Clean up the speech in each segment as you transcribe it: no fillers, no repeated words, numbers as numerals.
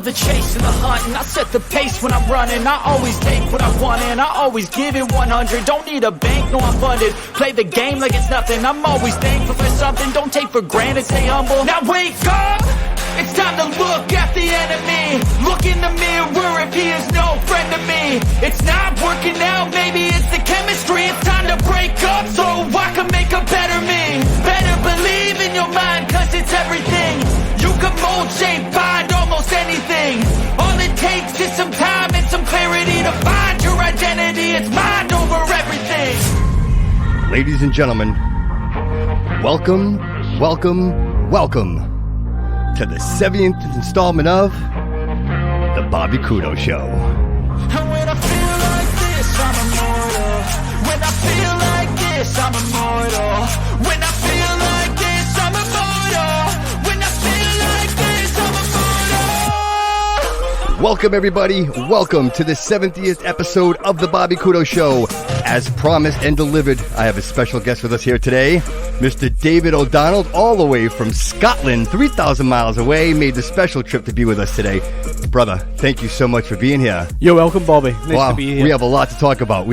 love the chase and the hunt, and I set the pace when I'm running. I always take what I want and I always give it 100. Don't need a bank, no I'm funded. Play the game like it's nothing. I'm always thankful for something. Don't take for granted, stay humble. Now wake up! It's time to look at the enemy. Look in the mirror if he is no friend to me. It's not working out, maybe it's the chemistry. It's time to break up so I can make a better me. Better believe in your mind, cause it's everything. You can mold, shape, find almost anything. All it takes is some time and some clarity to find your identity. It's mind over everything. Ladies and gentlemen, welcome to the 70th installment of The Bobby Kudo Show. And when I feel like this, I'm immortal. When I feel like this, I'm immortal. When I feel like this, I'm immortal. When I feel like this, I'm immortal. Welcome, everybody. Welcome to the 70th episode of The Bobby Kudo Show. As promised and delivered, I have a special guest with us here today. Mr. David O'Donnell, all the way from Scotland, 3,000 miles away, made the special trip to be with us today. Brother, thank you so much for being here. You're welcome, Bobby. Nice to be here. We have a lot to talk about.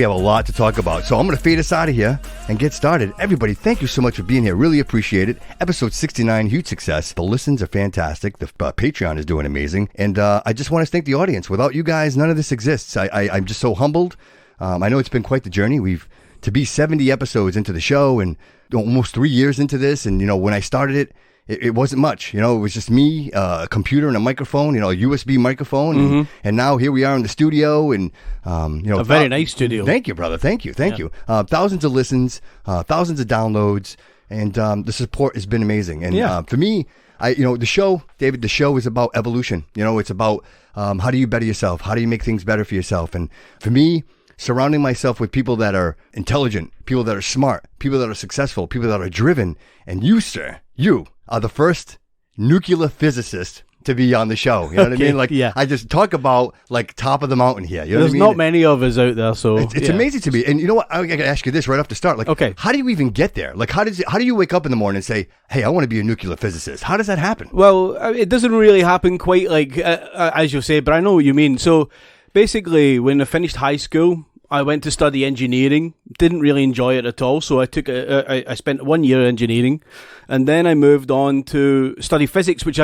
So I'm going to fade us out of here and get started. Everybody, thank you so much for being here. Really appreciate it. Episode 69, huge success. The listens are fantastic. The Patreon is doing amazing. And I just want to thank the audience. Without you guys, none of this exists. I'm just so humbled. I know it's been quite the journey. To be 70 episodes into the show and almost 3 years into this. And, when I started it wasn't much. It was just me, a computer and a microphone, a USB microphone. And now here we are in the studio and, a very nice studio. Thank you, brother. Thank you. Thousands of listens, thousands of downloads, and the support has been amazing. And for me, the show, David, the show is about evolution. It's about how do you better yourself? How do you make things better for yourself? And for me, surrounding myself with people that are intelligent, people that are smart, people that are successful, people that are driven. And you, sir, you are the first nuclear physicist to be on the show. You know what I mean? I just talk about top of the mountain here. You know There's what I mean? not many of us out there, so it's amazing to me. And you know what? I got to ask you this right off the start. How do you even get there? How do you wake up in the morning and say, "Hey, I want to be a nuclear physicist"? How does that happen? Well, it doesn't really happen quite as you say, but I know what you mean. So basically, when I finished high school, I went to study engineering. Didn't really enjoy it at all, so I spent 1 year engineering, and then I moved on to study physics, which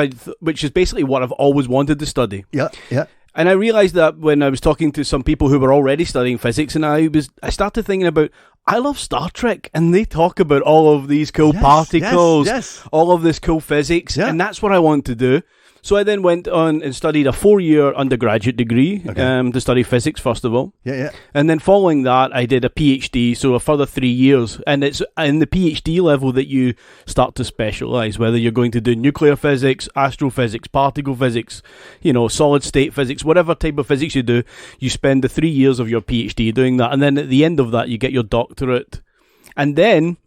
is basically what I've always wanted to study. Yeah. And I realized that when I was talking to some people who were already studying physics, and I started thinking about, I love Star Trek, and they talk about all of these cool particles, all of this cool physics, and that's what I want to do. So I then went on and studied a 4-year undergraduate degree to study physics, first of all. Yeah. And then following that, I did a PhD, so a further 3 years. And it's in the PhD level that you start to specialise, whether you're going to do nuclear physics, astrophysics, particle physics, solid state physics, whatever type of physics you do, you spend the 3 years of your PhD doing that. And then at the end of that, you get your doctorate. And then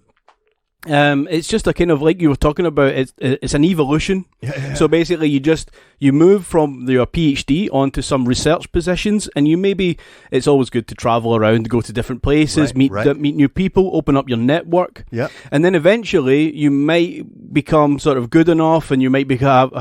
it's just a kind of, like you were talking about, it's an evolution. Yeah. So basically you move from your PhD onto some research positions, and it's always good to travel around, go to different places, meet new people, open up your network. Yeah. And then eventually you might become sort of good enough, and you might have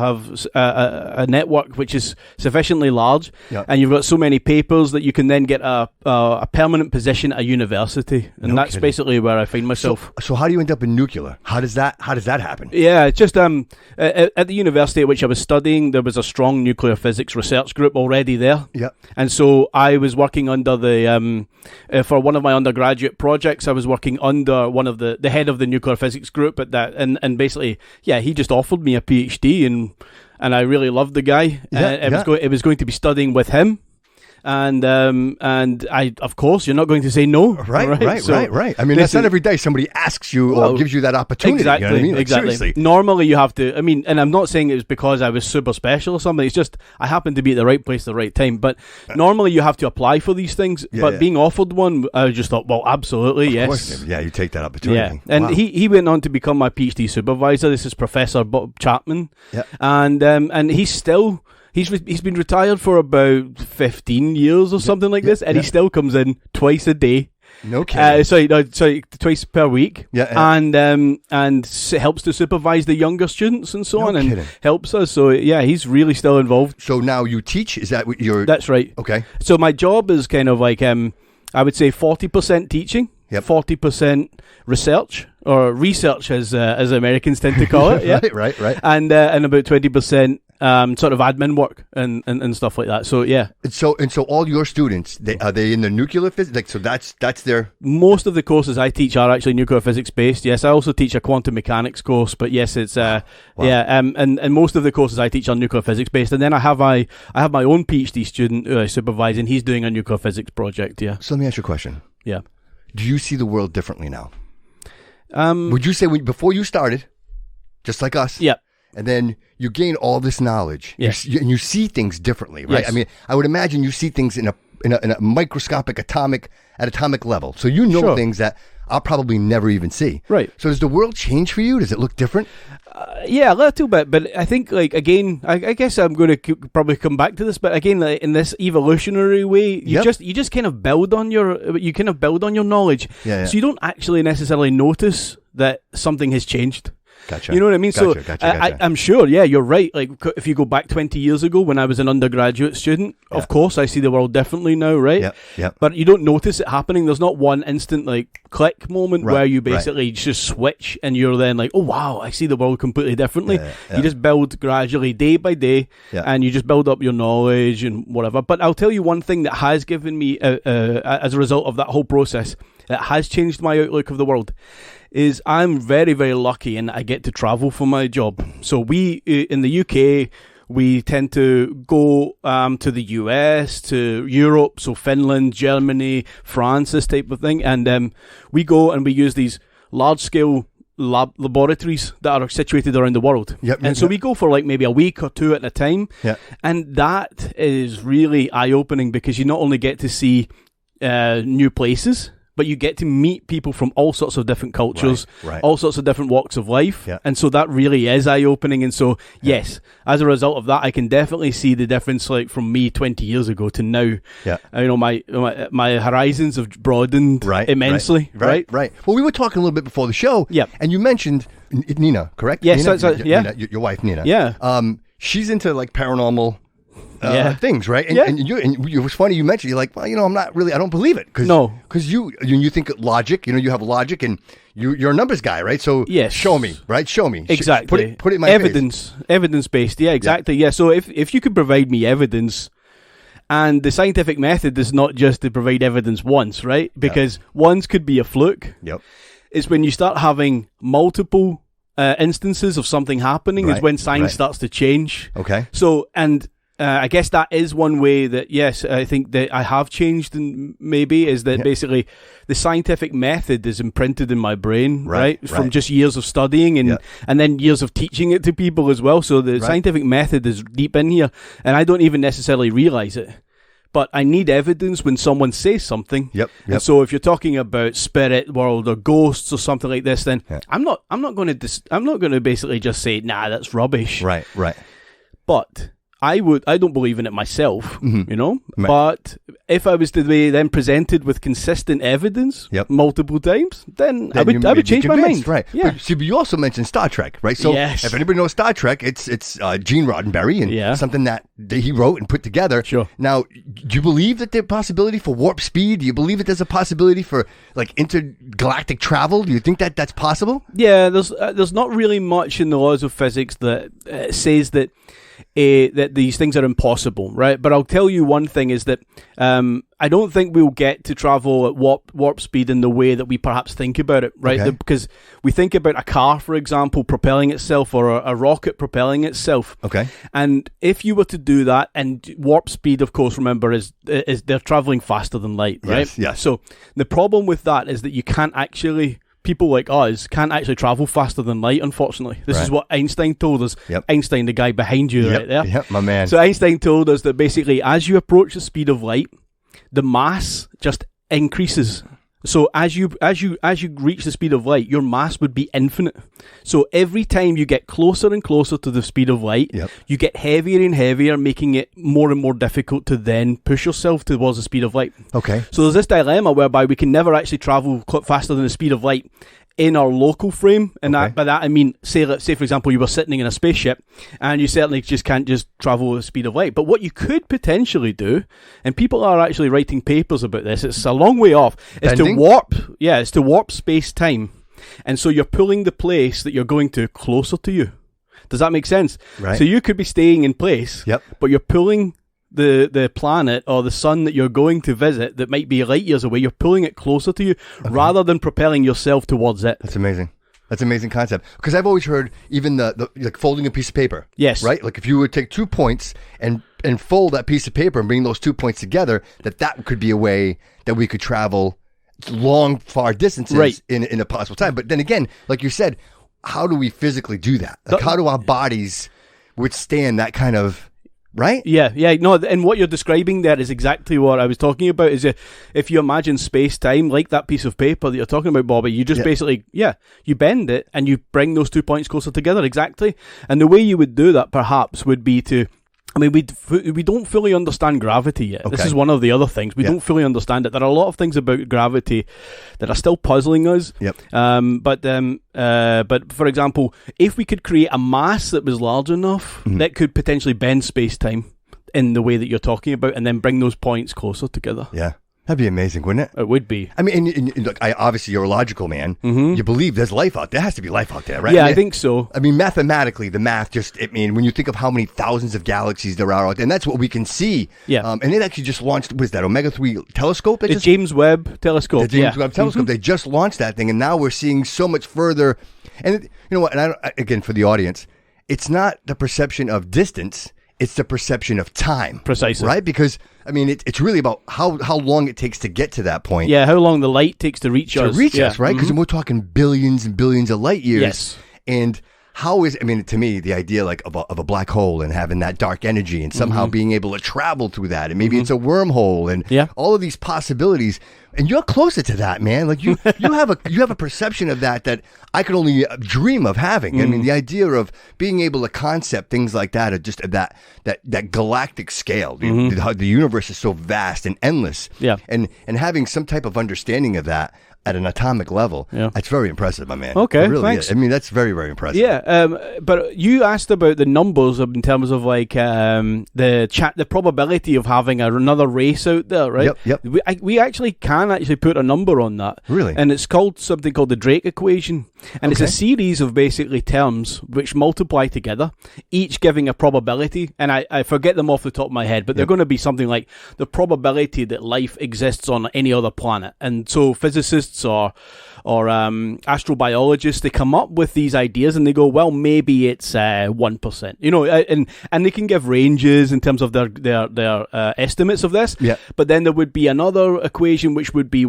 a network which is sufficiently large, and you've got so many papers that you can then get a permanent position at a university. And that's basically where I find myself. So how do you end up in nuclear? How does that happen? Yeah, it's just at the university at which I was studying, there was a strong nuclear physics research group already there. Yeah. And so I was working under the for one of my undergraduate projects, I was working under one of the head of the nuclear physics group at that, and basically, he just offered me a PhD, and I really loved the guy. It was going to be studying with him. And I, of course, you're not going to say no. Right. I mean, that's not every day somebody asks you or gives you that opportunity. Exactly, you know what I mean? Exactly. Seriously. Normally you have to, and I'm not saying it was because I was super special or something. It's just I happened to be at the right place at the right time. But normally you have to apply for these things. Being offered one, I just thought, well, absolutely, yes. Of course, you take that opportunity. Yeah. And he went on to become my PhD supervisor. This is Professor Bob Chapman. Yeah. And he's still... He's been retired for about 15 years or something like this, and he still comes in twice a day No kidding. Sorry, twice per week. Yeah. And helps to supervise the younger students and so on, kidding. and helps us. So yeah, he's really still involved. So now you teach? Is that what you're... That's right. Okay. So my job is kind of like, I would say 40% teaching, Yep. 40% research, or research as Americans tend to call it. Yeah. Right. And about 20% sort of admin work and stuff like that. So yeah. And so all your students, are they in the nuclear physics? Like, so that's their... Most of the courses I teach are actually nuclear physics based. Yes, I also teach a quantum mechanics course, but yes, it's Wow. and most of the courses I teach are nuclear physics based. And then I have my own PhD student who I supervise, and he's doing a nuclear physics project. Yeah. So let me ask you a question. Yeah. Do you see the world differently now? Would you say before you started, just like us? Yeah. And then you gain all this knowledge. Yes. And you see things differently, right? Yes. I mean, I would imagine you see things in a microscopic atomic level. So you know Sure. things that I'll probably never even see. Right. So does the world change for you? Does it look different? Yeah, a little bit, but I think, like, again, I guess I'm going to probably come back to this, but again, like, in this evolutionary way, you Yep. just kind of build on your knowledge, Yeah. So you don't actually necessarily notice that something has changed. Gotcha. You know what I mean? Gotcha. I'm sure, yeah, you're right. Like, if you go back 20 years ago when I was an undergraduate student, of course, I see the world differently now, right? Yep. But you don't notice it happening. There's not one instant, like, click moment Right, where you right. basically just switch and you're then like, oh, wow, I see the world completely differently. Yeah. You just build gradually, day by day, Yeah. and you just build up your knowledge and whatever. But I'll tell you one thing that has given me, as a result of that whole process, that has changed my outlook of the world, is I'm very, very lucky and I get to travel for my job. So we, in the UK, we tend to go to the US, to Europe, so Finland, Germany, France, this type of thing. And we go and we use these large-scale laboratories that are situated around the world. So we go for like maybe a week or two at a time. Yeah. And that is really eye-opening because you not only get to see new places, but you get to meet people from all sorts of different cultures, Right. all sorts of different walks of life. Yeah. And so that really is eye-opening. And so, yes, as a result of that, I can definitely see the difference, like from me 20 years ago to now. Yeah. You know, my horizons have broadened immensely. Right. Well, we were talking a little bit before the show. Yeah. And you mentioned Nina, correct? Yes, Nina? yeah. Nina, your wife, Nina. Yeah. She's into like paranormal things, right? And, Yeah. and it was funny you mentioned, you're like, well, I'm not really, I don't believe it. No. Because you think logic, you have logic and you're a numbers guy, right? So Yes. show me, right? Show me. Exactly. Put it in my face. Evidence-based. Yeah, exactly. Yeah. So if you could provide me evidence, and the scientific method is not just to provide evidence once, right? Because once could be a fluke. Yep. It's when you start having multiple instances of something happening is Right, when science right. starts to change. Okay. So, and I guess that is one way that, yes, I think that I have changed, and maybe is that basically the scientific method is imprinted in my brain, right? From just years of studying and then years of teaching it to people as well. So the scientific method is deep in here, and I don't even necessarily realize it. But I need evidence when someone says something. Yep. And so if you're talking about spirit world or ghosts or something like this, then I'm not going to basically just say, nah, that's rubbish. Right. But I don't believe in it myself, you know. Right. But if I was to be then presented with consistent evidence multiple times, then I would change my mind. Right. Yeah. But you also mentioned Star Trek, right? So Yes. if anybody knows Star Trek, it's Gene Roddenberry and something that he wrote and put together. Sure. Now, do you believe that there's a possibility for warp speed? Do you believe that there's a possibility for like intergalactic travel? Do you think that that's possible? Yeah. There's not really much in the laws of physics that says that these things are impossible, right? But I'll tell you one thing is that I don't think we'll get to travel at warp speed in the way that we perhaps think about it, right? Okay. Because we think about a car, for example, propelling itself, or a rocket propelling itself. Okay. And if you were to do that, and warp speed, of course, remember, is they're traveling faster than light, right? Yes. So the problem with that is that you can't actually... People like us can't actually travel faster than light, unfortunately. This is what Einstein told us. Yep. Einstein, the guy behind you right there. Yep, my man. So Einstein told us that basically as you approach the speed of light, the mass just increases. So as you reach the speed of light, your mass would be infinite. So every time you get closer and closer to the speed of light, you get heavier and heavier, making it more and more difficult to then push yourself towards the speed of light. Okay. So there's this dilemma whereby we can never actually travel faster than the speed of light in our local frame, and by that I mean, say for example, you were sitting in a spaceship, and you certainly just can't just travel at the speed of light. But what you could potentially do, and people are actually writing papers about this, it's a long way off, is to warp space-time, and so you're pulling the place that you're going to closer to you. Does that make sense? Right. So you could be staying in place, but you're pulling the planet or the sun that you're going to visit that might be light years away, you're pulling it closer to you rather than propelling yourself towards it. That's amazing. That's an amazing concept. Because I've always heard even the like folding a piece of paper. Yes. Right? Like if you would take 2 points and fold that piece of paper and bring those 2 points together, that could be a way that we could travel long, far distances in a possible time. But then again, like you said, how do we physically do that? Like how do our bodies withstand that kind of... Right? Yeah. No, and what you're describing there is exactly what I was talking about. Is if you imagine space-time like that piece of paper that you're talking about, Bobby, you just basically, you bend it and you bring those 2 points closer together. Exactly. And the way you would do that, perhaps, would be to... I mean, we don't fully understand gravity yet. Okay. This is one of the other things. We don't fully understand it. There are a lot of things about gravity that are still puzzling us. Yep. But for example, if we could create a mass that was large enough, that could potentially bend space-time in the way that you're talking about, and then bring those points closer together. Yeah. That'd be amazing, wouldn't it? It would be. I mean, and look, obviously you're a logical man. You believe there's life out there. There has to be life out there, right? Yeah, I think so. I mean, mathematically, the math when you think of how many thousands of galaxies there are out there, and that's what we can see. Yeah. And they actually just launched, what is that, Omega-3 telescope? The James Webb telescope. The James Webb telescope. They just launched that thing, and now we're seeing so much further. And you know what, and again, for the audience, it's not the perception of distance, it's the perception of time. Precisely. Right? Because, I mean, it's really about how long it takes to get to that point. Yeah, how long the light takes to reach us. Right? Because we're talking billions and billions of light years. Yes. And how is, I mean, to me, the idea like of a black hole and having that dark energy and somehow being able to travel through that, and maybe it's a wormhole and all of these possibilities. And you're closer to that, man. Like you have a perception of that I could only dream of having. I mean, the idea of being able to concept things like that at just that galactic scale. The universe is so vast and endless. Yeah. And having some type of understanding of that at an atomic level, that's very impressive, my man. Okay, it really thanks. Is. I mean, that's very, very impressive. Yeah, but you asked about the numbers in terms of like the probability of having another race out there, right? Yep. We actually can put a number on that. Really? And it's called something called the Drake equation, and it's a series of basically terms which multiply together, each giving a probability. And I forget them off the top of my head, but they're going to be something like the probability that life exists on any other planet. And so physicists or astrobiologists, they come up with these ideas and they go, well, maybe it's 1%, you know, and they can give ranges in terms of their estimates of this. Yeah. But then there would be another equation which would be,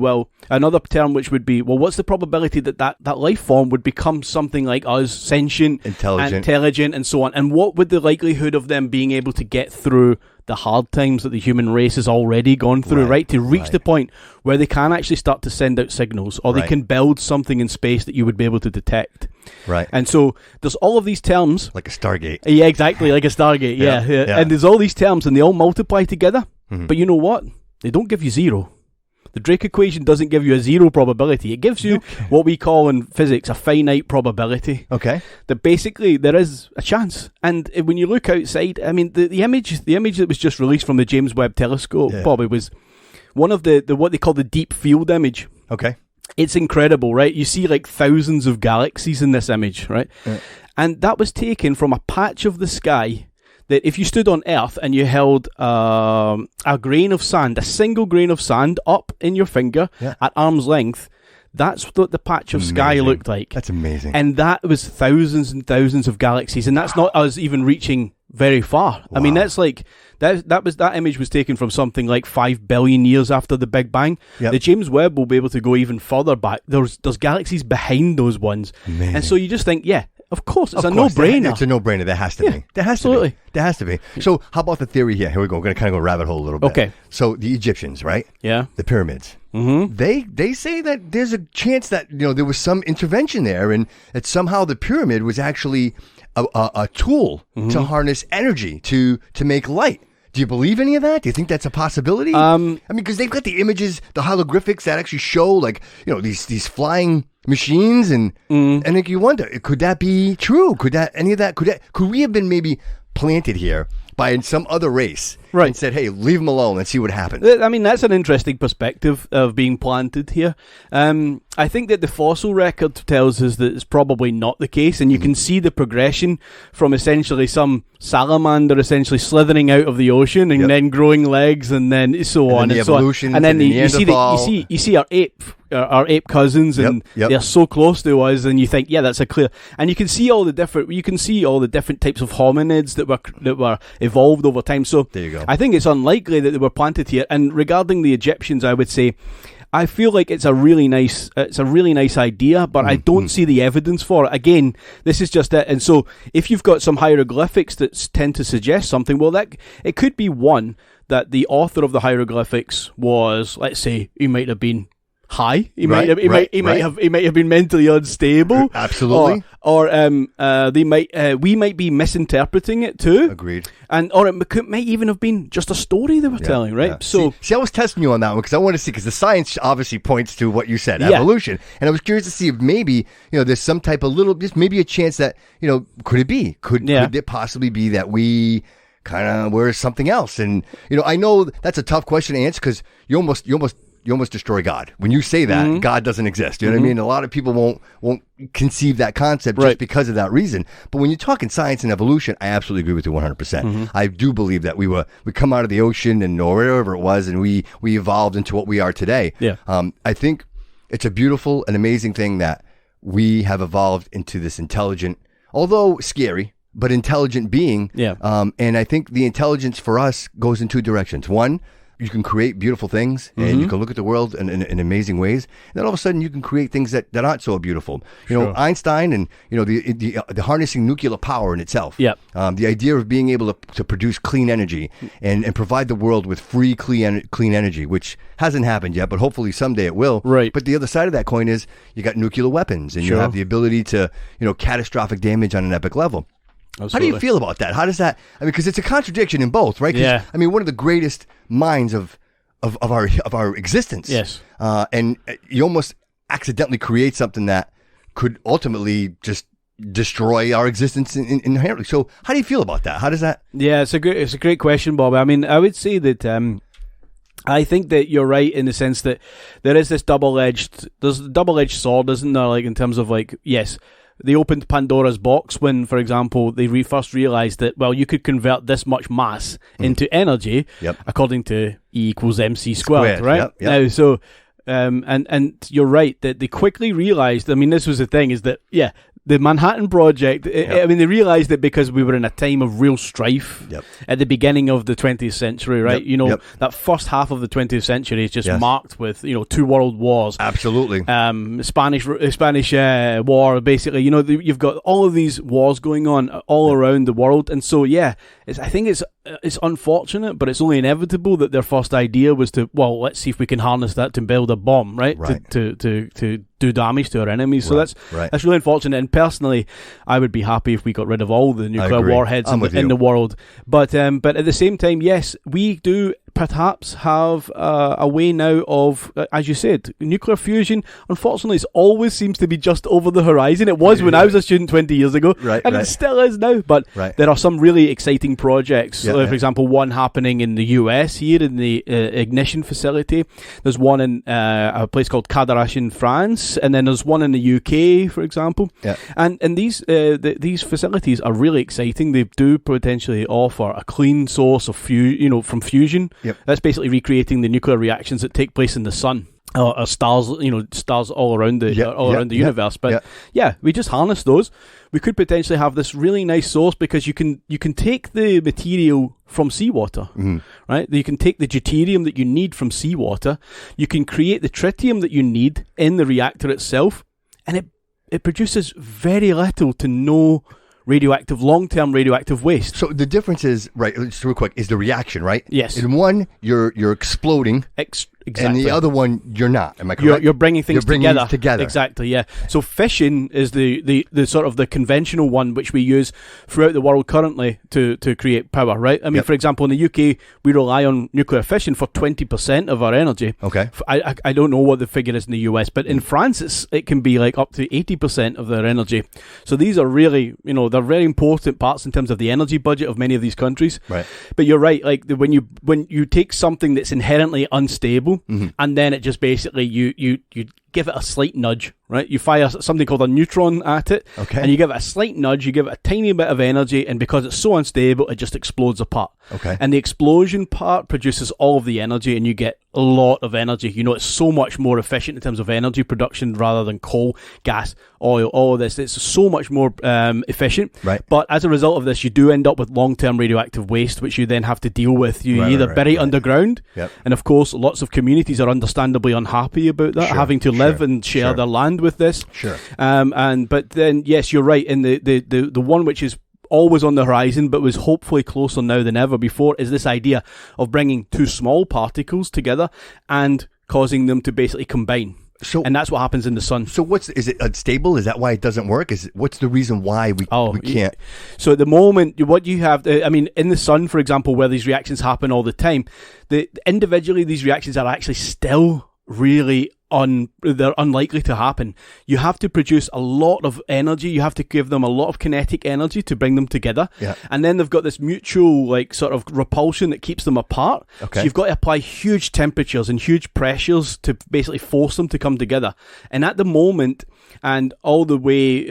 another term which would be, what's the probability that life form would become something like us, sentient, intelligent, and so on, and what would the likelihood of them being able to get through the hard times that the human race has already gone through, right? To reach the point where they can actually start to send out signals, or they can build something in space that you would be able to detect. Right. And so there's all of these terms. Like a Stargate. Yeah, exactly, like a Stargate, yeah. And there's all these terms and they all multiply together. But you know what? They don't give you zero. The Drake equation doesn't give you a zero probability. It gives you what we call in physics a finite probability. Okay. That basically there is a chance. And when you look outside, I mean, the image that was just released from the James Webb telescope, Bobby, was one of the what they call the deep field image. Okay. It's incredible, right? You see like thousands of galaxies in this image, right? Yeah. And that was taken from a patch of the sky that if you stood on Earth and you held a grain of sand, a single grain of sand up in your finger at arm's length, that's what the patch of sky looked like. That's amazing. And that was thousands and thousands of galaxies, and that's not us even reaching very far. Wow. I mean, that's like that image was taken from something like 5 billion years after the Big Bang. Yep. The James Webb will be able to go even further back. There's galaxies behind those ones. Amazing. And so you just think, Of course, it's Of a course, no-brainer. It's a no-brainer. There has to Yeah, be. There has absolutely. to be. There has to be. So how about the theory here? Here we go. We're going to kind of go rabbit hole a little bit. Okay. So the Egyptians, right? Yeah. The pyramids. Mm-hmm. They say that there's a chance that there was some intervention there, and that somehow the pyramid was actually a tool to harness energy to make light. Do you believe any of that? Do you think that's a possibility? I mean, because they've got the images, the holographics that actually show, like, these flying machines, and then you wonder, could that be true? Could we have been maybe planted here by some other race, right, and said, hey, leave them alone and see what happens? I mean, that's an interesting perspective of being planted here. I think that the fossil record tells us that it's probably not the case, and you can see the progression from essentially some salamander essentially slithering out of the ocean and then growing legs, and then so on and so on. And then you see our ape cousins, and they're so close to us, and you think, yeah, that's a clear. And you can see all the different types of hominids that were evolved over time. So there you go. I think it's unlikely that they were planted here. And regarding the Egyptians, I would say, I feel like it's a really nice idea, but I don't see the evidence for it. Again, this is just it. And so if you've got some hieroglyphics that tend to suggest something, well, that it could be one that the author of the hieroglyphics was, let's say, he might have been high. He might have been mentally unstable. Absolutely. Or we might be misinterpreting it too. Agreed. Or it might even have been just a story they were telling, right? Yeah. So see, I was testing you on that one because I want to see, because the science obviously points to what you said, evolution, and I was curious to see if maybe there's some type of just maybe a chance that could it be? Could it possibly be that we kind of were something else? And I know that's a tough question to answer, because you almost destroy God when you say that God doesn't exist. You know what I mean? A lot of people won't conceive that concept just because of that reason. But when you're talking science and evolution, I absolutely agree with you 100%. I do believe that we come out of the ocean or wherever it was, and we evolved into what we are today. Yeah. I think it's a beautiful and amazing thing that we have evolved into this intelligent, although scary, but intelligent being. Yeah. And I think the intelligence for us goes in two directions. One, you can create beautiful things, and you can look at the world in amazing ways. And then all of a sudden, you can create things that aren't so beautiful. Einstein and the harnessing nuclear power in itself. Yeah. The idea of being able to produce clean energy and provide the world with free clean energy, which hasn't happened yet, but hopefully someday it will. Right. But the other side of that coin is you got nuclear weapons, and you have the ability to catastrophic damage on an epic level. Absolutely. How do you feel about that? How does that? I mean, because it's a contradiction in both, right? Yeah. I mean, one of the greatest minds of our existence. Yes. And you almost accidentally create something that could ultimately just destroy our existence inherently. So, how do you feel about that? How does that? Yeah, it's a great question, Bob. I mean, I would say that I think that you're right in the sense that there's double-edged sword, isn't there? Like, in terms of, like, yes, they opened Pandora's box when, for example, they first realized that, well, you could convert this much mass into energy according to E equals MC squared, right? Yep. Now, so, and you're right that they quickly realized, I mean, this was the thing, is that, the Manhattan Project, I mean, they realized that because we were in a time of real strife at the beginning of the 20th century, right? That first half of the 20th century is just marked with, 2 world wars. Absolutely. Spanish war, basically. You've got all of these wars going on all around the world. And so, I think it's unfortunate, but it's only inevitable that their first idea was to, well, let's see if we can harness that to build a bomb, right? To do damage to our enemies. So that's really unfortunate. And personally, I would be happy if we got rid of all the nuclear warheads in the world. But at the same time, yes, we do perhaps have a way now of, as you said, nuclear fusion. Unfortunately, it always seems to be just over the horizon. It was when I was a student 20 years ago, and it still is now. But there are some really exciting projects. For example, one happening in the US here in the Ignition facility. There's one in a place called Cadarache in France, and then there's one in the UK, for example. Yeah. And these facilities are really exciting. They do potentially offer a clean source of from fusion. Yep. That's basically recreating the nuclear reactions that take place in the sun. Or stars, stars all around the universe. But we just harness those. We could potentially have this really nice source, because you can take the material from seawater, right? You can take the deuterium that you need from seawater. You can create the tritium that you need in the reactor itself, and it produces very little to no long-term radioactive waste. So the difference is, right, just real quick, is the reaction, right? Yes. In one, you're exploding. Exactly. And the other one, you're not. Am I correct? You're bringing things together. Exactly, yeah. So fission is the sort of the conventional one which we use throughout the world currently to create power, right? I mean, for example, in the UK, we rely on nuclear fission for 20% of our energy. Okay. I don't know what the figure is in the US, but in France, it can be like up to 80% of their energy. So these are really, they're very important parts in terms of the energy budget of many of these countries. Right. But you're right, like when you take something that's inherently unstable, and then it just basically you give it a slight nudge, right? You fire something called a neutron at it, okay, and you give it a slight nudge, you give it a tiny bit of energy, and because it's so unstable, it just explodes apart. Okay. And the explosion part produces all of the energy, and you get a lot of energy. It's so much more efficient in terms of energy production rather than coal, gas, oil, all of this. It's so much more efficient. Right. But as a result of this, you do end up with long-term radioactive waste, which you then have to deal with. You either bury it underground, and of course, lots of communities are understandably unhappy about that, having to live and share their land with this. Sure. But then, yes, you're right. And the one which is always on the horizon, but was hopefully closer now than ever before, is this idea of bringing two small particles together and causing them to basically combine. And that's what happens in the sun. So is it unstable? Is that why it doesn't work? What's the reason why we can't? So at the moment, what you have, in the sun, for example, where these reactions happen all the time, individually these reactions are actually still really they're unlikely to happen. You have to produce a lot of energy. You have to give them a lot of kinetic energy to bring them together. Yeah. And then they've got this mutual sort of repulsion that keeps them apart. Okay. So you've got to apply huge temperatures and huge pressures to basically force them to come together. And at the moment, and all the way,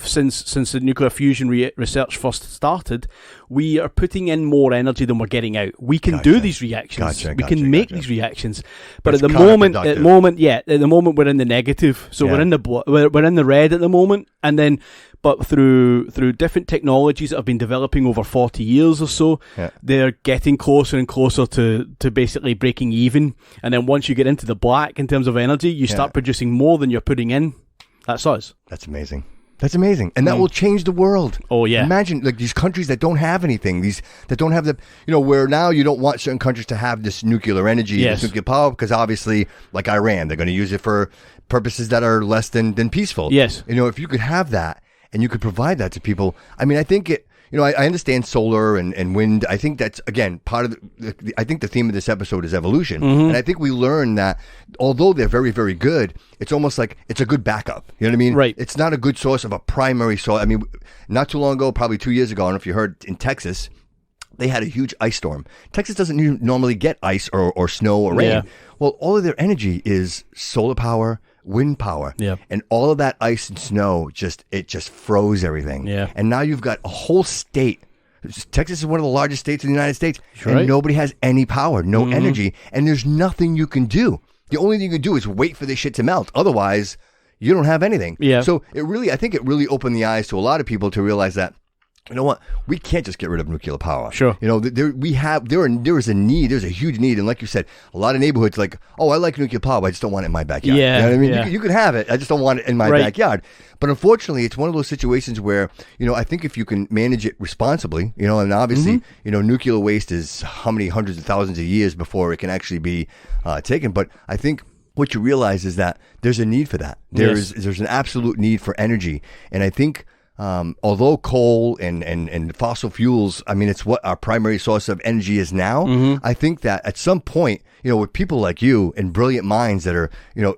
since the nuclear fusion research first started, we are putting in more energy than we're getting out. We can do these reactions. We can make these reactions. But at the moment, we're in the negative. So we're in the red at the moment. And then, but through different technologies that have been developing over 40 years or so, they're getting closer and closer to basically breaking even. And then once you get into the black in terms of energy, you start producing more than you're putting in. That's us. That's amazing. That's amazing. And that will change the world. Oh, yeah. Imagine these countries that don't have anything, that don't have where now you don't want certain countries to have this nuclear energy, this nuclear power, because obviously, like Iran, they're going to use it for purposes that are less than peaceful. Yes. If you could have that and you could provide that to people, I think it, I understand solar and wind. I think that's, again, part of I think the theme of this episode is evolution. Mm-hmm. And I think we learn that although they're very, very good, it's almost like it's a good backup. You know what I mean? Right. It's not a good source of a primary source. Not too long ago, probably 2 years ago, I don't know if you heard, in Texas, they had a huge ice storm. Texas doesn't normally get ice or snow or rain. Yeah. Well, all of their energy is solar power, wind power, and all of that ice and snow just froze everything. Yeah. And now you've got a whole state. Texas is one of the largest states in the United States, and nobody has any power, no energy, and there's nothing you can do. The only thing you can do is wait for this shit to melt. Otherwise, you don't have anything. Yeah. So I think it really opened the eyes to a lot of people to realize that, you know what? We can't just get rid of nuclear power. Sure. There is a need. There's a huge need, and like you said, a lot of neighborhoods I like nuclear power, but I just don't want it in my backyard. Yeah. You know what I mean? Yeah. You could have it. I just don't want it in my backyard. But unfortunately, it's one of those situations where I think if you can manage it responsibly, and obviously, nuclear waste is how many hundreds of thousands of years before it can actually be taken. But I think what you realize is that there's a need for that. There's an absolute need for energy, and I think. Although coal and fossil fuels, it's what our primary source of energy is now. Mm-hmm. I think that at some point, with people like you and brilliant minds that are,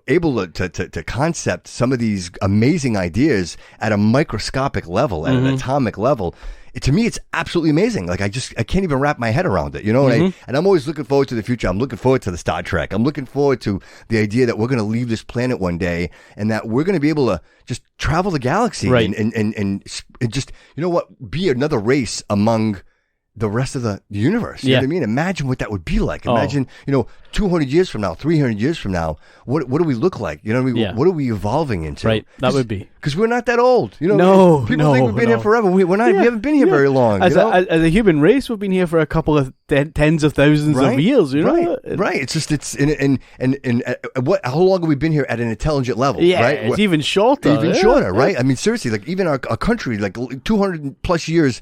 able to concept some of these amazing ideas at a microscopic level, at an atomic level. To me, it's absolutely amazing. I can't even wrap my head around it, And I'm always looking forward to the future. I'm looking forward to the Star Trek. I'm looking forward to the idea that we're going to leave this planet one day, and that we're going to be able to just travel the galaxy and just, be another race among the rest of the universe. You know what I mean? Imagine what that would be like. Imagine, 200 years from now, 300 years from now, what do we look like? You know what I mean? Yeah. What are we evolving into? Right. That would be. Because we're not that old. No, people think we've been here forever. We're not. We haven't been here very long. As a human race, we've been here for a couple of tens of thousands of years. Right. It's just how long have we been here at an intelligent level? Yeah, right? it's even shorter. Shorter, right? I mean, seriously, like even our country, like 200 plus years,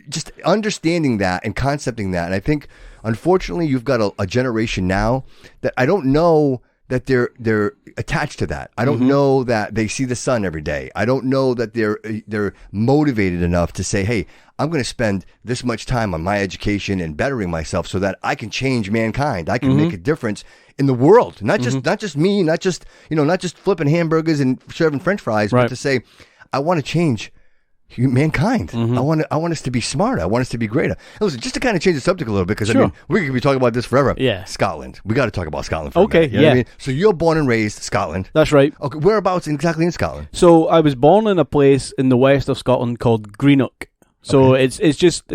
just understanding that and concepting that. And I think, unfortunately, you've got a generation now that I don't know that they're attached to that. I don't know that they see the sun every day. I don't know that they're motivated enough to say, hey, I'm going to spend this much time on my education and bettering myself so that I can change mankind. I can make a difference in the world. Not just me, not just flipping hamburgers and serving French fries, but to say, I want to change mankind. I want us to be smarter. I want us to be greater. Listen, just to kind of change the subject a little bit, because I mean, we could be talking about this forever. Yeah. Scotland. We got to talk about Scotland for a minute. You know what I mean? So you're born and raised Scotland. That's right. Okay, whereabouts exactly in Scotland? So I was born in a place in the west of Scotland called Greenock. So it's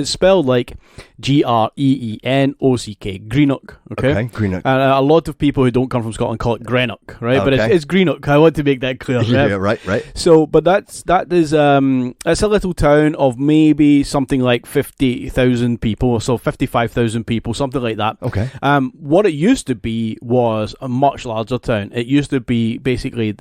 spelled like Greenock, Greenock. Okay, Greenock. And a lot of people who don't come from Scotland call it Greenock, right? But it's Greenock. I want to make that clear. Yeah, right. So, but that is it's a little town of maybe something like 50,000 people, so 55,000 people, something like that. Okay. What it used to be was a much larger town. It used to be basically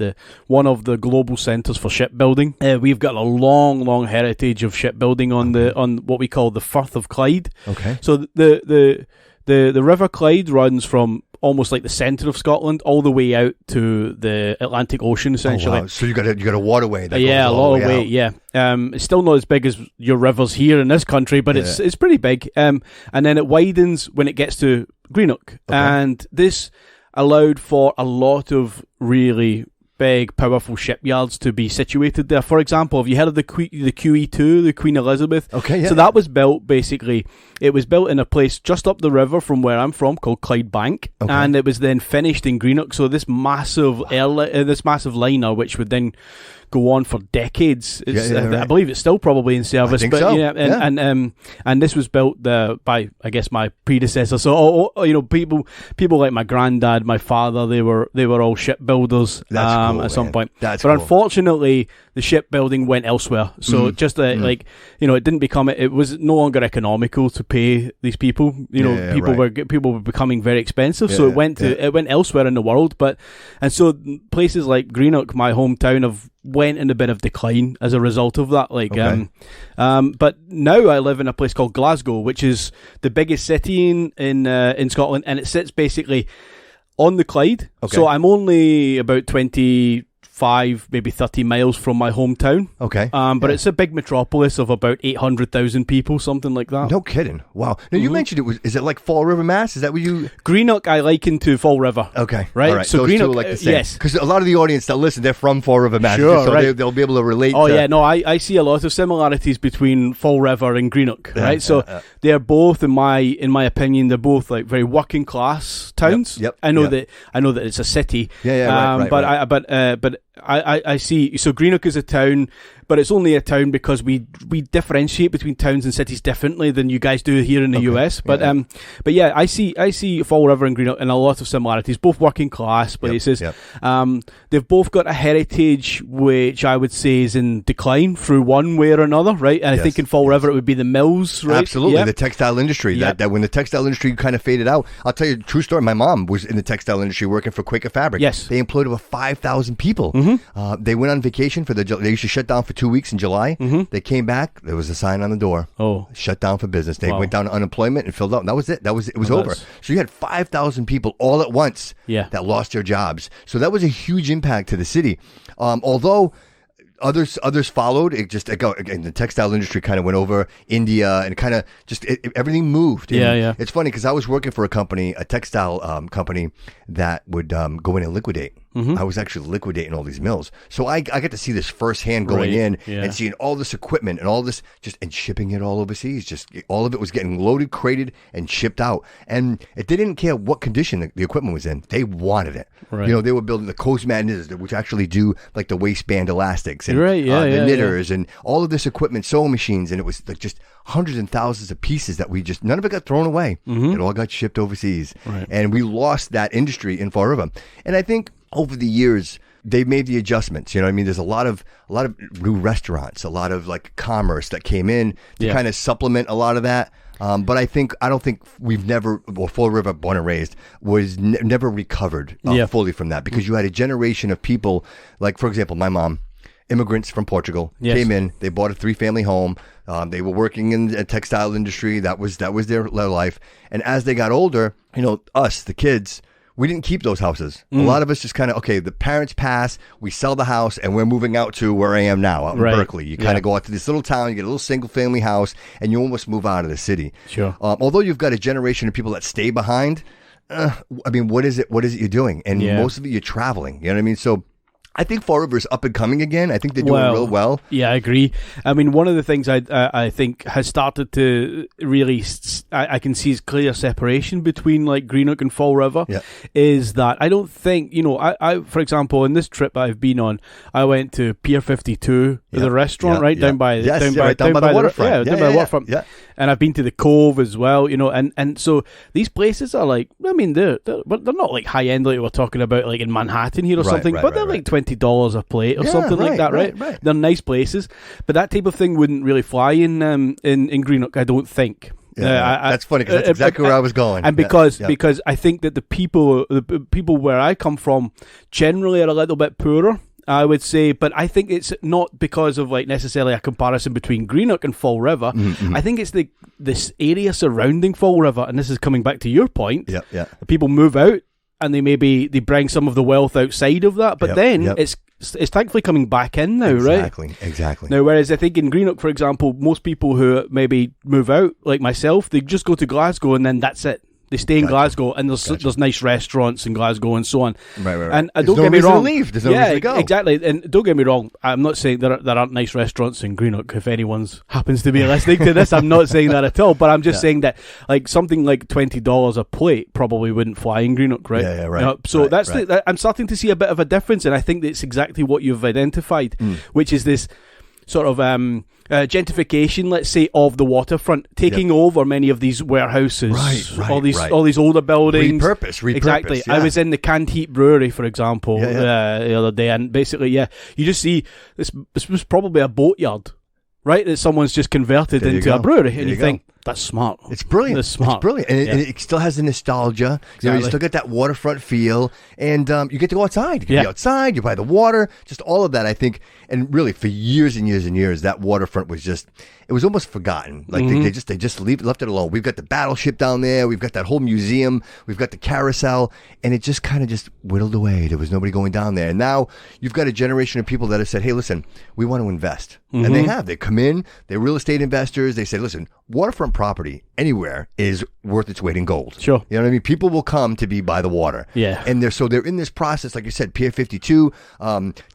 one of the global centres for shipbuilding. We've got a long heritage of shipbuilding on what we call the Firth of Clyde. Okay. So the River Clyde runs from almost like the centre of Scotland all the way out to the Atlantic Ocean, essentially. Oh, wow. So you got a waterway that goes a all lot the of way way. Yeah. It's still not as big as your rivers here in this country, but it's pretty big. And then it widens when it gets to Greenock, and this allowed for a lot of really big, powerful shipyards to be situated there. For example, have you heard of the QE2, the Queen Elizabeth? Okay, yeah. So that was built, basically, it was built in a place just up the river from where I'm from called Clydebank, and it was then finished in Greenock. So this massive liner, which would then go on for decades. Right. I believe it's still probably in service. I think so. And this was built by, I guess, my predecessor. So people like my granddad, my father, they were all shipbuilders at some point. But unfortunately, the shipbuilding went elsewhere. So it didn't become it was no longer economical to pay these people. People were becoming very expensive. So it went elsewhere in the world. And so places like Greenock, my hometown, have went in a bit of decline as a result of that. But now I live in a place called Glasgow, which is the biggest city in Scotland, and it sits basically on the Clyde. So I'm only about 25, maybe 30 miles from my hometown. But it's a big metropolis of about 800,000 people, something like that. No kidding. Wow. Now you mentioned is it like Fall River, Mass? Is that what you... Greenock I liken to Fall River. Okay. Right? All right. So those Greenock, two are like the same. yes. Because a lot of the audience that listen, they're from Fall River, Mass. Sure, so right. they'll be able to relate I see a lot of similarities between Fall River and Greenock, right? So they're both, in my opinion, they're both like very working class towns. Yep. I know that it's a city. Right. But I see. So Greenock is a town, but it's only a town because we differentiate between towns and cities differently than you guys do here in the US. But I see Fall River and Greenock and a lot of similarities. Both working class places. They've both got a heritage which I would say is in decline through one way or another, right? And I think in Fall River it would be the mills, right? Absolutely, the textile industry. That when the textile industry kind of faded out, I'll tell you a true story. My mom was in the textile industry working for Quaker Fabric. Yes, they employed over 5,000 people. They went on vacation they used to shut down for 2 weeks in July. They came back. There was a sign on the door. Shut down for business. They went down to unemployment and filled out. And that was it. It was over. So you had 5,000 people all at once that lost their jobs. So that was a huge impact to the city. Although others followed, again, the textile industry kind of went over India and kind of just everything moved. It's funny because I was working for a textile company that would go in and liquidate. I was actually liquidating all these mills. So I got to see this firsthand going in and seeing all this equipment and all this and shipping it all overseas. Just all of it was getting loaded, crated, and shipped out. And they didn't care what condition the equipment was in. They wanted it. Right. They were building the Coast Magnets, which actually do like the waistband elastics and the knitters and all of this equipment, sewing machines. And it was like just hundreds and thousands of pieces that none of it got thrown away. It all got shipped overseas. Right. And we lost that industry in Fall River. And I think over the years, they've made the adjustments. There's a lot of new restaurants, a lot of like commerce that came in to kind of supplement a lot of that. But I don't think Fall River, born and raised, was never recovered fully from that, because you had a generation of people, like, for example, my mom, immigrants from Portugal, came in, they bought a 3-family home. They were working in the textile industry. That was their life. And as they got older, us, the kids, we didn't keep those houses. A lot of us just kind of, the parents pass, we sell the house, and we're moving out to where I am now, out in Berkeley. You kind of go out to this little town, you get a little single-family house, and you almost move out of the city. Sure. Although you've got a generation of people that stay behind, what is it you're doing? And most of it, you're traveling. You know what I mean? So I think Fall River is up and coming again. I think they're doing real well. Yeah, I agree. I mean, one of the things I think has started to really, I can see is clear separation between like Greenock and Fall River is that I don't think, I for example, in this trip I've been on, I went to Pier 52, the restaurant, down by the waterfront. Down by the waterfront. Yeah. And I've been to the Cove as well, and so these places are like, I mean, they're not like high end like we're talking about like in Manhattan here or something, but they're like $20 a plate or something like that, right? They're nice places, but that type of thing wouldn't really fly in Greenock, I don't think. That's funny because that's exactly where I was going. And because I think that the people where I come from generally are a little bit poorer, I would say, but I think it's not because of like necessarily a comparison between Greenock and Fall River. I think it's this area surrounding Fall River, and this is coming back to your point. People move out and they bring some of the wealth outside of that, but it's thankfully coming back in now, right? Exactly. Now, whereas I think in Greenock, for example, most people who maybe move out, like myself, they just go to Glasgow and then that's it. They stay in Glasgow, and there's nice restaurants in Glasgow and so on. Right. And There's don't no get me reason wrong. to leave. There's no reason to go. Exactly. And don't get me wrong. I'm not saying there aren't nice restaurants in Greenock. If anyone's happens to be listening to this, I'm not saying that at all. But I'm just saying that like something like $20 a plate probably wouldn't fly in Greenock, right? Yeah, right. So I'm starting to see a bit of a difference, and I think that's exactly what you've identified, which is this sort of gentrification, let's say, of the waterfront, taking over many of these warehouses, all these older buildings. Repurpose. Exactly. Yeah. I was in the Canned Heat Brewery, for example, the other day, and basically, you just see this was probably a boatyard, right? That someone's just converted into a brewery, and you think, that's smart. It's brilliant. That's smart. It's brilliant. And it still has the nostalgia. Exactly. You still get that waterfront feel. And you get to go outside. You can be outside. You're by the water. Just all of that, I think. And really, for years and years and years, that waterfront was just, it was almost forgotten. Like they just left it alone. We've got the battleship down there. We've got that whole museum. We've got the carousel. And it just kind of just whittled away. There was nobody going down there. And now you've got a generation of people that have said, hey, listen, we want to invest. And they have. They come in. They're real estate investors. They say, listen, waterfront property anywhere is worth its weight in gold. Sure. You know what I mean? People will come to be by the water. Yeah. And they're in this process, like you said, Pier 52,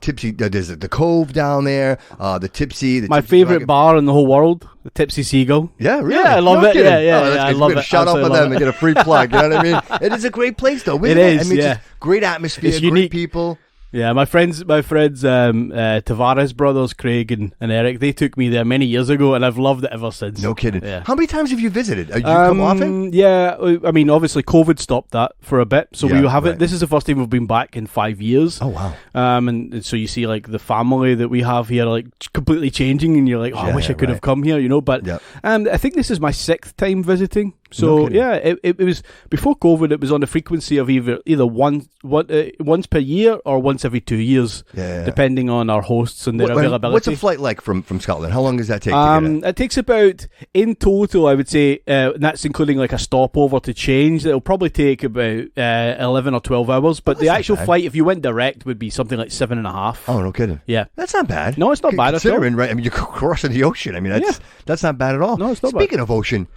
Tipsy, there's the Cove down there, the Tipsy. My favorite bar in the whole world, the Tipsy Seagull. Yeah, really? Yeah, I love it. Kidding. Yeah, I love it. Shout out for them and get a free plug. You know what I mean? It is a great place, though. Isn't it? I mean, just great atmosphere, it's great unique. people. Yeah, my friends, Tavares brothers, Craig and Eric, they took me there many years ago, and I've loved it ever since. No kidding. Yeah. How many times have you visited? You come often? Yeah, I mean, obviously COVID stopped that for a bit, so we haven't. Right. This is the first time we've been back in 5 years. Oh wow! And so you see, like the family that we have here, like completely changing, and you're like, I wish I could have come here, But I think this is my 6th time visiting. So it was before COVID. It was on the frequency of either once per year or once every 2 years, depending on our hosts and their availability. What's a flight like from Scotland? How long does that take? To get it takes about, in total, I would say, and that's including like a stopover to change. It'll probably take about 11 or 12 hours. But the actual flight, if you went direct, would be something like 7.5. Oh, no kidding. Yeah, that's not bad. No, it's not bad at all. Considering, right? I mean, you're crossing the ocean. I mean, that's not bad at all. No, it's not Speaking of ocean.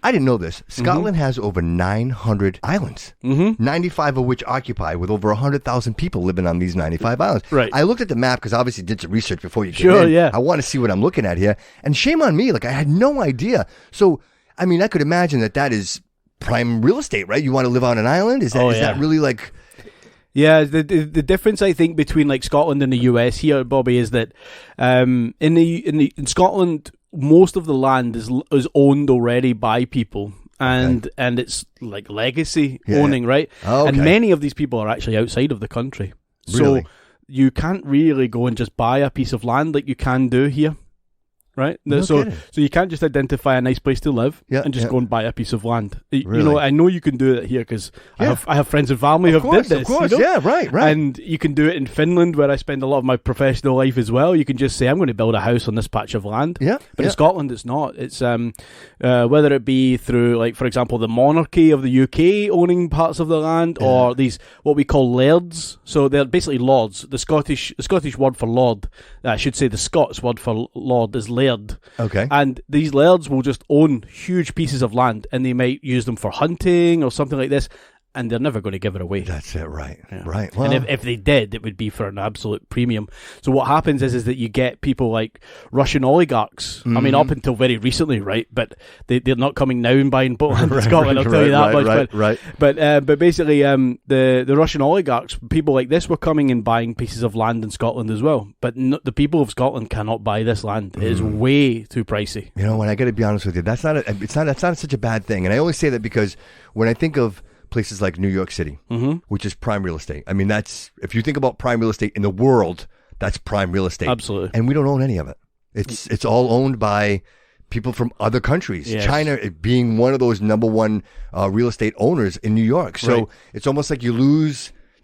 I didn't know this. Scotland has over 900 islands, 95 of which occupy, with over 100,000 people living on these 95 islands. Right. I looked at the map because obviously did some research before you came Sure, in. yeah. I want to see what I'm looking at here. And shame on me. Like, I had no idea. So, I mean, I could imagine that is prime real estate, right? You want to live on an island? Is that really like... Yeah, the difference I think between like Scotland and the US here, Bobby, is that in Scotland most of the land is owned already by people, and it's like legacy owning, right? Oh, okay. And many of these people are actually outside of the country, Really? so you can't really go and just buy a piece of land like you can do here. Right, so you can't just identify a nice place to live and just go and buy a piece of land. Really? You know, I know you can do it here because I have friends and family who have did this. Of course, you know? yeah, right. And you can do it in Finland, where I spend a lot of my professional life as well. You can just say, I'm going to build a house on this patch of land. Yeah, but in Scotland, it's not. It's whether it be through, like, for example, the monarchy of the UK owning parts of the land, or these what we call lairds. So they're basically lords. The Scottish word for lord, I should say, the Scots word for lord is laird. Okay. And these lairds will just own huge pieces of land, and they might use them for hunting or something like this, and they're never going to give it away. That's it, right. Yeah. Right. Well, and if they did, it would be for an absolute premium. So what happens is that you get people like Russian oligarchs. I mean, up until very recently, right? But they're not coming now and buying land in Scotland, I'll tell you that much. But basically, the Russian oligarchs, people like this, were coming and buying pieces of land in Scotland as well. But the people of Scotland cannot buy this land. It is way too pricey. You know, when I got to be honest with you, that's not such a bad thing. And I only say that because when I think of places like New York City, which is prime real estate. I mean, if you think about prime real estate in the world, that's prime real estate. Absolutely. And we don't own any of it. It's all owned by people from other countries. Yes. China being one of those number one real estate owners in New York. So it's almost like you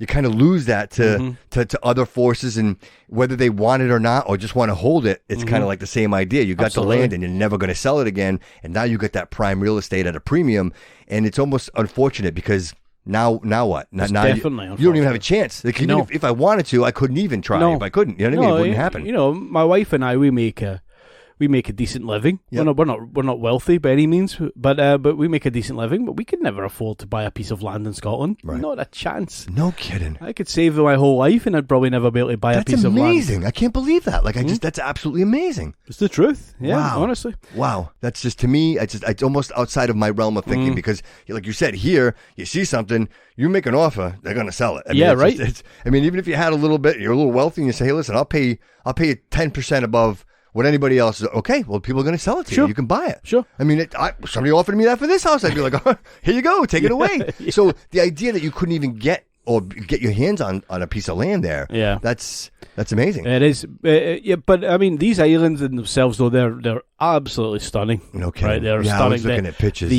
kind of lose that to other forces, and whether they want it or not, or just want to hold it, it's kind of like the same idea. You got the land and you're never going to sell it again, and now you get that prime real estate at a premium, and it's almost unfortunate because now what? Now you don't even have a chance. Like, even if I wanted to, I couldn't even try. If I couldn't, you know what I mean? It wouldn't happen. You know, my wife and I, we make a decent living. Yep. We're not wealthy by any means, but we make a decent living. But we could never afford to buy a piece of land in Scotland. Right. Not a chance. No kidding. I could save my whole life, and I'd probably never be able to buy a piece of land. That's amazing. I can't believe that. Like, that's absolutely amazing. It's the truth. Yeah, wow. Honestly. Wow. That's just, to me, it's almost outside of my realm of thinking, because, like you said, here you see something, you make an offer, they're going to sell it. I mean, right. Even if you had a little bit, you're a little wealthy, and you say, hey, listen, I'll pay you 10% above what anybody else is. Okay, well, people are going to sell it to you. You can buy it. Sure. I mean, somebody offered me that for this house. I'd be like, oh, here you go, take it away. Yeah. So the idea that you couldn't even get your hands on a piece of land there, that's amazing. It is. But I mean, these islands in themselves, though, they're absolutely stunning. Okay. They're stunning. I was looking at pictures.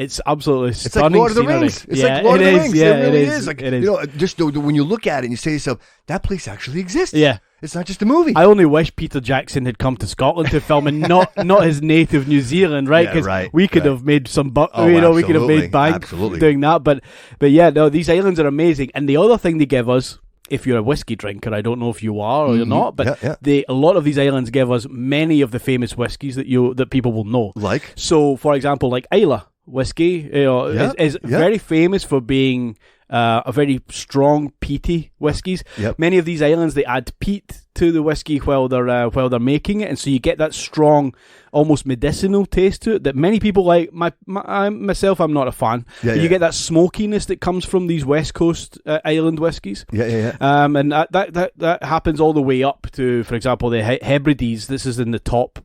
It's absolutely it's stunning. Like Lord of the Rings. It's like Lord of the Rings. Yeah, it really is. Like, it is. You know, just when you look at it and you say to yourself, that place actually exists. Yeah. It's not just a movie. I only wish Peter Jackson had come to Scotland to film, and not his native New Zealand, right? Because we could have made some we could have made bank doing that. But yeah, no, these islands are amazing. And the other thing they give us, if you're a whiskey drinker, I don't know if you are or you're not, but a lot of these islands give us many of the famous whiskies that people will know. Like? So, for example, like Islay whiskey is very famous for being a very strong peaty whiskies. Yep. Many of these islands, they add peat to the whiskey while they're making it, and so you get that strong, almost medicinal taste to it that many people like. Myself, I'm not a fan. You get that smokiness that comes from these West Coast island whiskies. And that happens all the way up to, for example, the Hebrides. This is in the top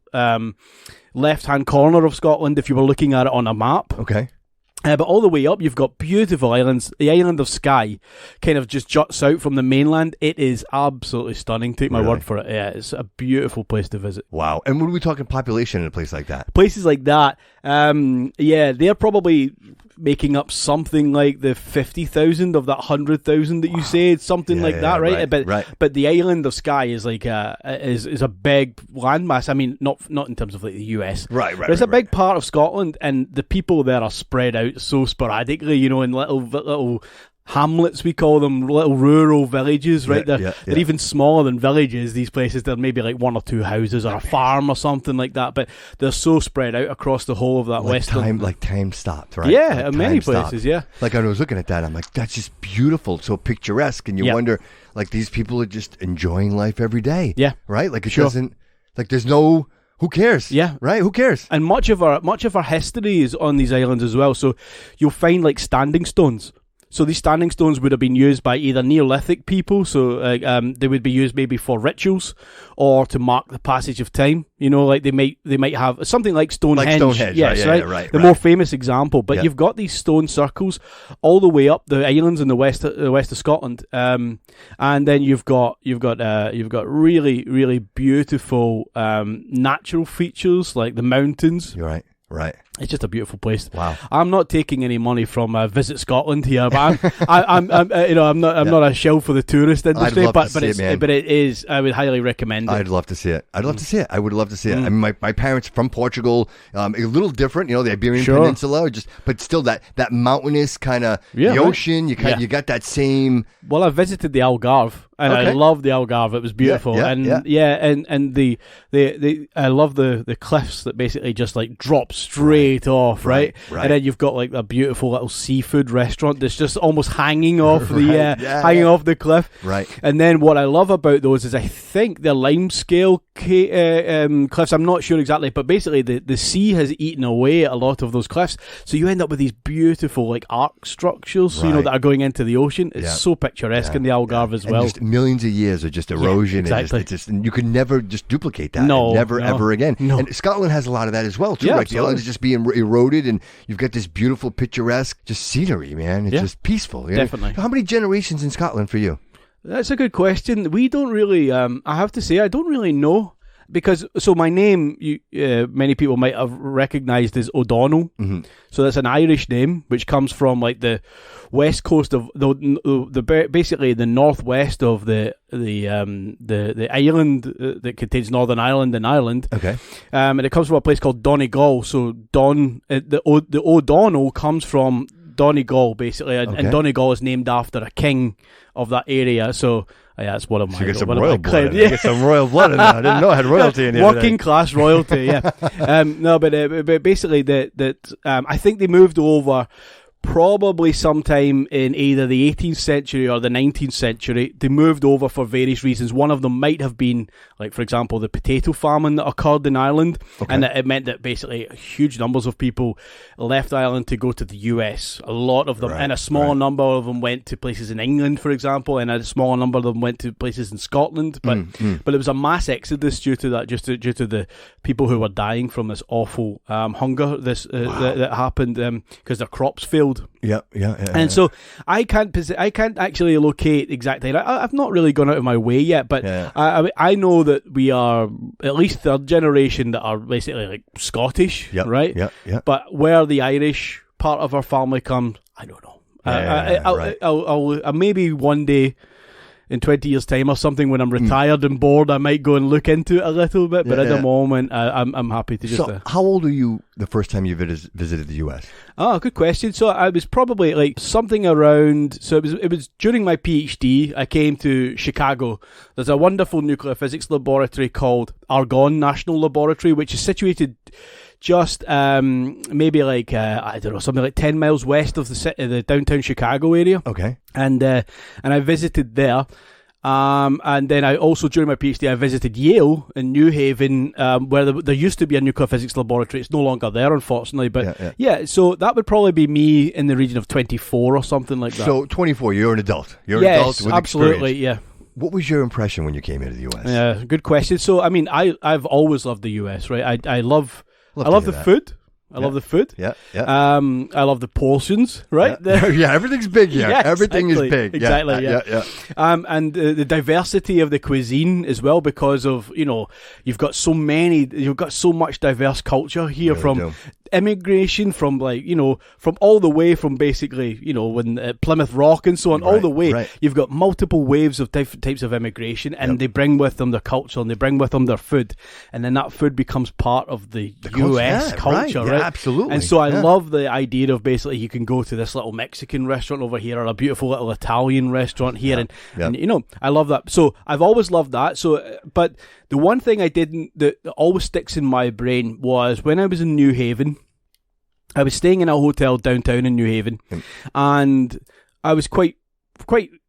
left-hand corner of Scotland if you were looking at it on a map. Okay. But all the way up, you've got beautiful islands. The island of Skye kind of just juts out from the mainland. It is absolutely stunning. Take my word for it. Yeah, it's a beautiful place to visit. Wow. And when are we talking population in a place like that? Places like that, they're probably making up something like the 50,000 of that 100,000 that you said, something like that, right? But the island of Skye is like is a big landmass. I mean, not in terms of like the US, right? But it's a big part of Scotland, and the people there are spread out so sporadically, in little hamlets, we call them, little rural villages, right? They're even smaller than villages, these places. They're maybe like 1 or 2 houses or a farm or something like that, but they're so spread out across the whole of that western... Time stopped, right? Yeah, like many places, stopped. yeah. Like I was looking at that, I'm like, that's just beautiful, so picturesque, and you wonder, like, these people are just enjoying life every day. Yeah. Right? Like, it doesn't... Like, there's no... Who cares? Yeah. Right? Who cares? And much of our history is on these islands as well, so you'll find, like, standing stones. So these standing stones would have been used by either Neolithic people, so they would be used maybe for rituals or to mark the passage of time. You know, like they might have something like Stonehenge. Like Stonehenge, yes, right? Right. The more famous example. But you've got these stone circles all the way up the islands in the west of Scotland, and then you've got really, really beautiful natural features like the mountains. You're right. Right. It's just a beautiful place. Wow. I'm not taking any money from Visit Scotland here, but I'm not a shill for the tourist industry. But it is. I would highly recommend it. I'd love to see it. I would love to see it. I mean, my parents from Portugal, a little different, the Iberian Peninsula, but still that mountainous kind of the ocean. You got that same. Well, I visited the Algarve. And I loved the Algarve. It was beautiful. And the I love the cliffs that basically just like drop straight off, right? And then you've got like a beautiful little seafood restaurant that's just almost hanging off off the cliff. Right. And then what I love about those is I think they're limescale cliffs. I'm not sure exactly, but basically the sea has eaten away at a lot of those cliffs. So you end up with these beautiful like arc structures, that are going into the ocean. It's so picturesque in the Algarve as well. Just millions of years of just erosion. Yeah, exactly. And you could never just duplicate that. No, ever again. No. And Scotland has a lot of that as well too. Yeah, like the islands just being eroded, and you've got this beautiful, picturesque, just scenery, man. It's just peaceful. Definitely. How many generations in Scotland for you? That's a good question. We don't really. I have to say, I don't really know. Because my name, many people might have recognised as O'Donnell. Mm-hmm. So that's an Irish name, which comes from like the west coast of the basically the northwest of the island that contains Northern Ireland and Ireland. Okay. And it comes from a place called Donegal. So the O'Donnell comes from Donegal basically, and Donegal is named after a king of that area. So. Yeah, it's one of my. So you get some royal blood. You get some royal blood in there. I didn't know I had royalty in here. Working class royalty. Yeah. No, but basically I think they moved over probably sometime in either the 18th century or the 19th century. They moved over for various reasons. One of them might have been, like, for example, the potato famine that occurred in Ireland. Okay. And it meant that basically huge numbers of people left Ireland to go to the US. A lot of them, and a smaller number of them went to places in England, for example, and a smaller number of them went to places in Scotland. But it was a mass exodus due to that, just due to the people who were dying from this awful hunger that happened because their crops failed. Yeah. And so I can't actually locate exactly. I've not really gone out of my way yet, but I know that we are at least third generation that are basically like Scottish, right? Yeah. But where the Irish part of our family comes, I don't know. I'll maybe one day. In 20 years' time or something, when I'm retired and bored, I might go and look into it a little bit. But at the moment, I'm happy to just. So, how old were you the first time you visited the US? Oh, good question. So I was probably like something around. So it was during my PhD. I came to Chicago. There's a wonderful nuclear physics laboratory called Argonne National Laboratory, which is situated just maybe like I don't know, something like 10 miles west of the downtown Chicago area. Okay. And I visited there. And then I also, during my PhD, I visited Yale in New Haven, where there used to be a nuclear physics laboratory. It's no longer there, unfortunately. But so that would probably be me in the region of 24 or something like that. So 24, you're an adult. You're an adult with absolutely, experience. Yeah. What was your impression when you came into the US? Yeah, good question. So, I mean, I've always loved the US, right? I love the food. I love the food. Yeah. I love the portions, right? Yeah, everything's big here. Yeah, everything is big. Exactly, yeah. And the diversity of the cuisine as well, because of, you've got so much diverse culture here, really from immigration from from all the way from basically, when Plymouth Rock and so on, all the way. Right. You've got multiple waves of different types of immigration, and they bring with them their culture, and they bring with them their food, and then that food becomes part of the US culture, right? Yeah, absolutely. And so I love the idea of basically you can go to this little Mexican restaurant over here, or a beautiful little Italian restaurant here, and I love that. So I've always loved that. So, but the one thing that always sticks in my brain was when I was in New Haven. I was staying in a hotel downtown in New Haven, and I was quite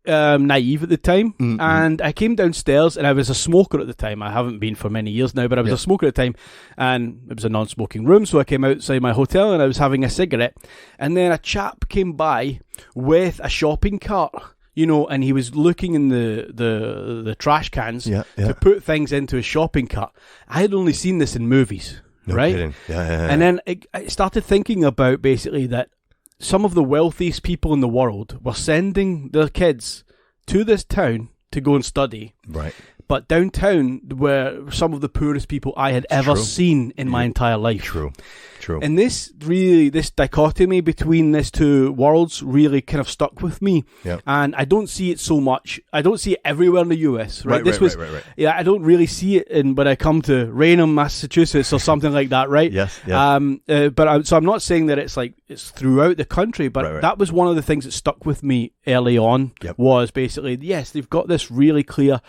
naive at the time, and I came downstairs, and I was a smoker at the time. I haven't been for many years now, but I was a smoker at the time, and it was a non-smoking room, so I came outside my hotel, and I was having a cigarette, and then a chap came by with a shopping cart, and he was looking in the trash cans to put things into his shopping cart. I had only seen this in movies. No right? kidding. Yeah. And then I started thinking about basically that some of the wealthiest people in the world were sending their kids to this town to go and study. Right. But downtown were some of the poorest people I had ever seen in my entire life. True. And this dichotomy between these two worlds really kind of stuck with me. Yeah. And I don't see it so much. I don't see it everywhere in the US. Right. Right. Yeah, I don't really see it when I come to Raynham, Massachusetts, or something like that. Right. Yes. So I'm not saying that it's throughout the country, but that was one of the things that stuck with me early on. Was basically, yes, they've got this really clear.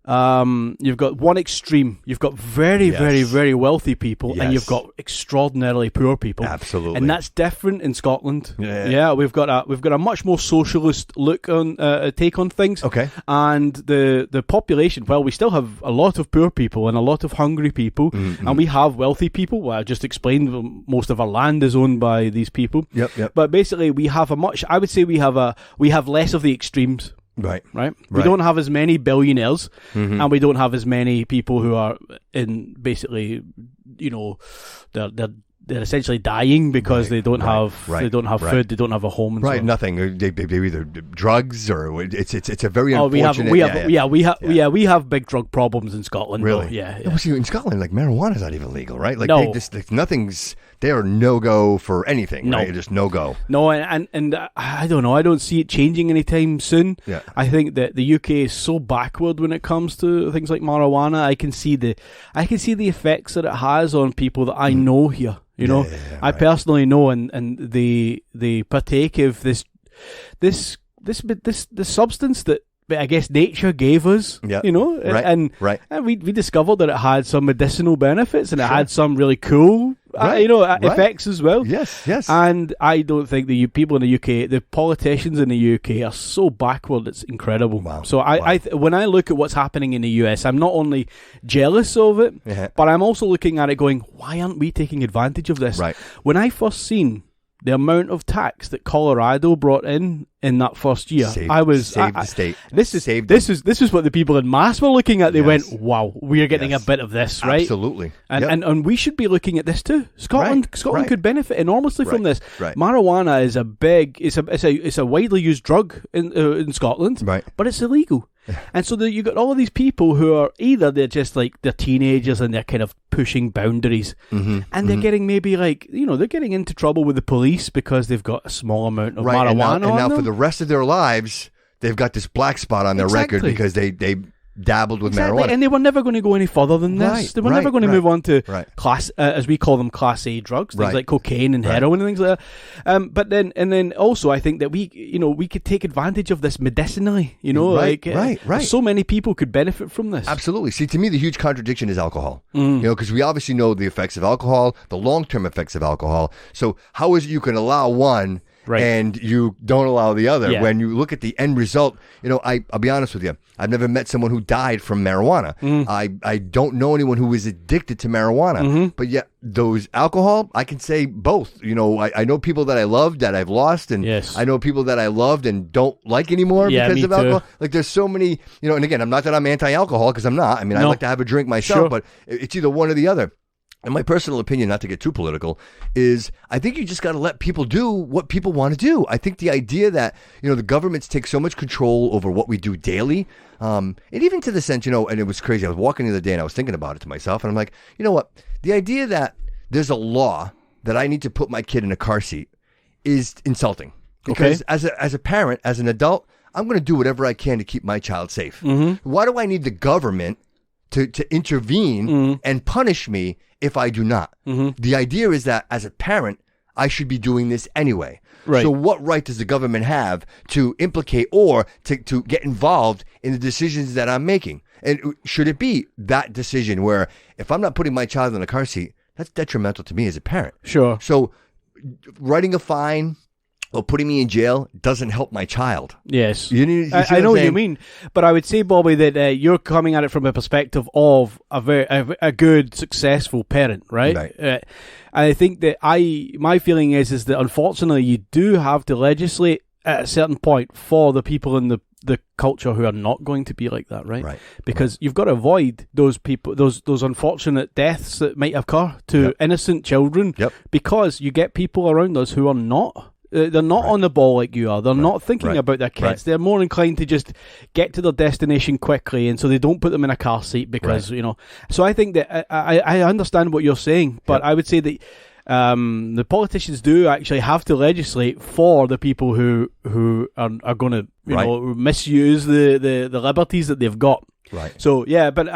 You've got one extreme. You've got very, very, very wealthy people, and you've got extraordinarily poor people. Absolutely, and that's different in Scotland. Yeah, we've got a much more socialist look on take on things. Okay, and the population. Well, we still have a lot of poor people and a lot of hungry people, and we have wealthy people. Well, I just explained most of our land is owned by these people. Yep. But basically, we have I would say we have less of the extremes. Right. We don't have as many billionaires, and we don't have as many people who are in basically, they're essentially dying because they don't have food, they don't have a home, and so on. Nothing. They either drugs or it's a very unfortunate. We have big drug problems in Scotland. Really? Though. Yeah. Well, see, in Scotland, like marijuana is not even legal, right? Like no. Nothing's. They are no go for anything. No. Right? Just no go. No, and I don't know. I don't see it changing anytime soon. Yeah. I think that the UK is so backward when it comes to things like marijuana. I can see the effects that it has on people that I know here. I personally know, and they partake of this substance that I guess nature gave us. Yeah. And we discovered that it had some medicinal benefits, and it had some really cool effects as well. Yes. And I don't think the people in the UK, the politicians in the UK, are so backward. It's incredible. Wow. So when I look at what's happening in the US, I'm not only jealous of it, but I'm also looking at it going, why aren't we taking advantage of this? Right. When I first seen the amount of tax that Colorado brought in that first year, saved the state. This is what the people in Mass were looking at. They went, "Wow, we are getting a bit of this, right?" Absolutely, and we should be looking at this too. Scotland could benefit enormously from this. Right. Marijuana is it's a widely used drug in Scotland, but it's illegal. And so you got all of these people who are either they're just like they're teenagers and they're kind of pushing boundaries, and they're getting maybe they're getting into trouble with the police because they've got a small amount of marijuana. And now for the rest of their lives, they've got this black spot on their record because they dabbled with marijuana. And they were never going to go any further than this. They were never going to move on to class, as we call them, Class A drugs, things like cocaine and heroin and things like that. But then also I think that we could take advantage of this medicinally. So many people could benefit from this. Absolutely. See, to me, the huge contradiction is alcohol. Because we obviously know the effects of alcohol, the long-term effects of alcohol. So how is it you can allow one? And you don't allow the other. When you look at the end result, I'll be honest with you. I've never met someone who died from marijuana. I don't know anyone who is addicted to marijuana. But yet, those alcohol, I can say both. I know people that I loved that I've lost, and I know people that I loved and don't like anymore because of alcohol. Like there's so many, and again, I'm not that I'm anti-alcohol because I'm not. I mean, I like to have a drink myself, but it's either one or the other. And my personal opinion, not to get too political, is I think you just got to let people do what people want to do. I think the idea that, the governments take so much control over what we do daily, and even to the sense, and it was crazy. I was walking the other day and I was thinking about it to myself, and I'm like, you know what? The idea that there's a law that I need to put my kid in a car seat is insulting. Because as a parent, as an adult, I'm going to do whatever I can to keep my child safe. Why do I need the government to intervene and punish me if I do not? The idea is that as a parent, I should be doing this anyway. Right. So what right does the government have to implicate or to get involved in the decisions that I'm making? And should it be that decision where if I'm not putting my child in a car seat, that's detrimental to me as a parent? Sure. So writing a fine or putting me in jail doesn't help my child. Yes. You I know what you mean. But I would say, Bobby, that you're coming at it from a perspective of a good, successful parent, right? Right. I think that my feeling is that unfortunately you do have to legislate at a certain point for the people in the culture who are not going to be like that, right? Right. Because you've got to avoid those people, those unfortunate deaths that might occur to innocent children. Because you get people around us who are not. They're not on the ball like you are. They're not thinking about their kids. They're more inclined to just get to their destination quickly, and so they don't put them in a car seat because, So I think that I understand what you're saying, but I would say that the politicians do actually have to legislate for the people who are going to misuse the liberties that they've got. Right. So yeah, but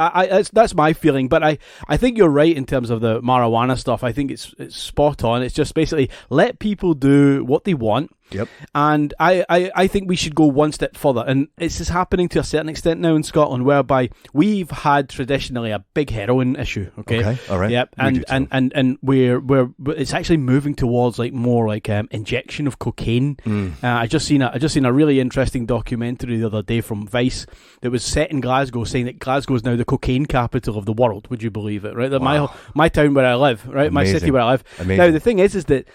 that's my feeling. But I think you're right in terms of the marijuana stuff. I think it's spot on. It's just basically let people do what they want. Yep. And I think we should go one step further. And it's just happening to a certain extent now in Scotland, whereby we've had traditionally a big heroin issue. Okay. All right. Yep. And we're it's actually moving towards more injection of cocaine. I just seen a really interesting documentary the other day from Vice that was set in Glasgow, saying that Glasgow is now the cocaine capital of the world. Would you believe it? Right. Wow. My town where I live. Right. Amazing. My city where I live. Amazing. Now the thing is that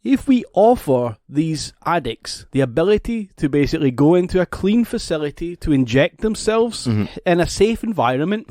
if we offer these addicts the ability to basically go into a clean facility to inject themselves in a safe environment,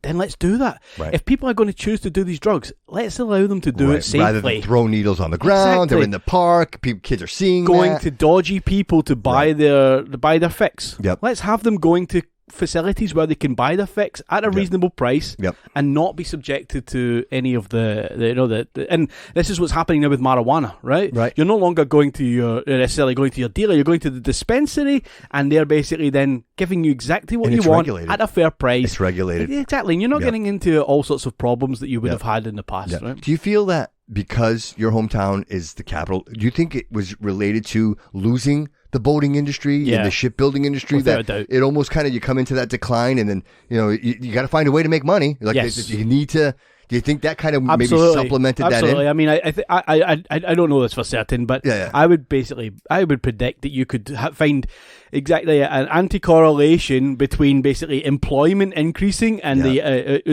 then let's do that. Right. If people are going to choose to do these drugs, let's allow them to do it safely. Rather than throw needles on the ground, they're in the park, kids are seeing going to dodgy people to buy their fix. Yep. Let's have them going to facilities where they can buy their fix at a reasonable price and not be subjected to any of the and this is what's happening now with marijuana, right? You're no longer going to necessarily going to your dealer, you're going to the dispensary, and they're basically then giving you exactly what you want at a fair price. It's regulated. Exactly, and you're not getting into all sorts of problems that you would have had in the past, right? Do you feel that because your hometown is the capital, do you think it was related to losing the boating industry and the shipbuilding industry, without that a doubt. It almost kind of, you come into that decline, and then you got to find a way to make money. Like you need to. Do you think that kind of maybe supplemented that in? I mean, I don't know this for certain, but I would predict that you could find exactly an anti-correlation between basically employment increasing and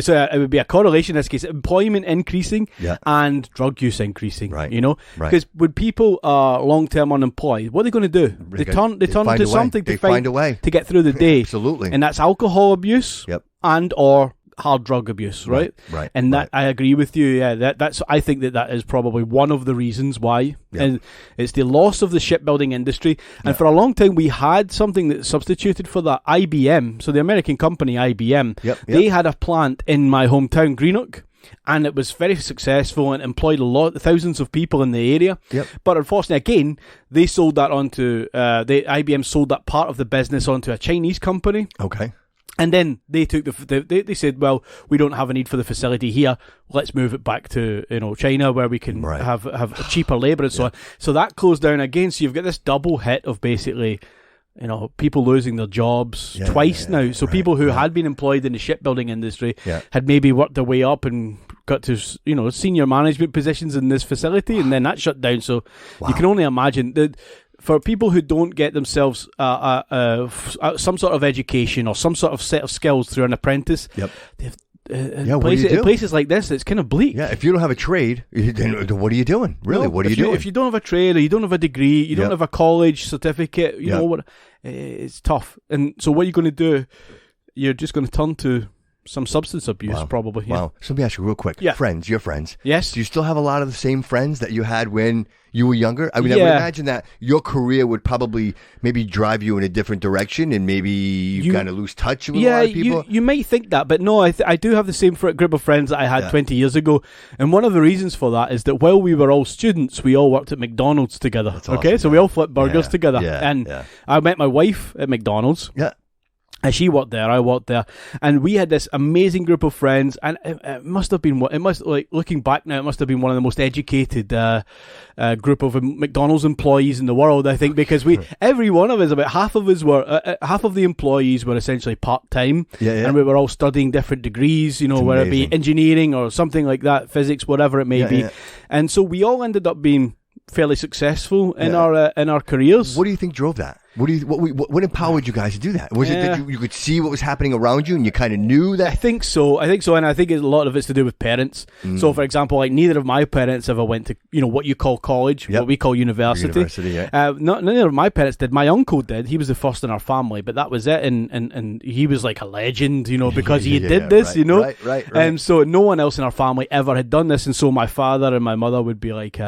so it would be a correlation in this case, employment increasing and drug use increasing. Right. Because when people are long-term unemployed, what are they going to do? They turn to something to find a way to get through the day. Absolutely. And that's alcohol abuse and or hard drug abuse, right? Right. And that I agree with you. Yeah, that's. I think that is probably one of the reasons why. And it's the loss of the shipbuilding industry. And for a long time, we had something that substituted for that. IBM, so the American company IBM, they had a plant in my hometown, Greenock. And it was very successful and employed thousands of people in the area. But unfortunately, again, they sold that onto IBM sold that part of the business onto a Chinese company. Okay. And then they took they said, well, we don't have a need for the facility here. Let's move it back to China, where we can have cheaper labour and so on. So that closed down again. So you've got this double hit of basically, people losing their jobs twice now. So people who had been employed in the shipbuilding industry had maybe worked their way up and got to senior management positions in this facility, and then that shut down. So you can only imagine that. For people who don't get themselves some sort of education or some sort of set of skills through an apprentice, places like this, it's kind of bleak. Yeah, if you don't have a trade, then what are you doing? Really, what are you doing? If you don't have a trade, or you don't have a degree, you don't have a college certificate, you know what? It's tough. And so what are you going to do? You're just going to turn to some substance abuse, probably. Yeah. Wow. So let me ask you real quick. Yeah. Friends, your friends. Yes. Do you still have a lot of the same friends that you had when you were younger? I mean, I would imagine that your career would probably maybe drive you in a different direction, and maybe you kind of lose touch with a lot of people. You might think that, but no, I do have the same group of friends that I had 20 years ago. And one of the reasons for that is that while we were all students, we all worked at McDonald's together. That's okay, awesome, so we all flipped burgers together. Yeah, and I met my wife at McDonald's. Yeah. And she worked there, I worked there, and we had this amazing group of friends. And it must have been looking back now, it must have been one of the most educated group of McDonald's employees in the world, I think, because every one of us, about half of the employees were essentially part time, and we were all studying different degrees, whether it be engineering or something like that, physics, whatever it may be, and so we all ended up being fairly successful in our careers. What do you think drove that? What empowered you guys to do that? Was it that you could see what was happening around you and you kind of knew that? I think so, and I think a lot of it's to do with parents. So, for example, like neither of my parents ever went to what you call college, what we call university. Neither of my parents did. My uncle did. He was the first in our family, but that was it. And he was like a legend, because he did this, Right. And so no one else in our family ever had done this. And so my father and my mother would be like,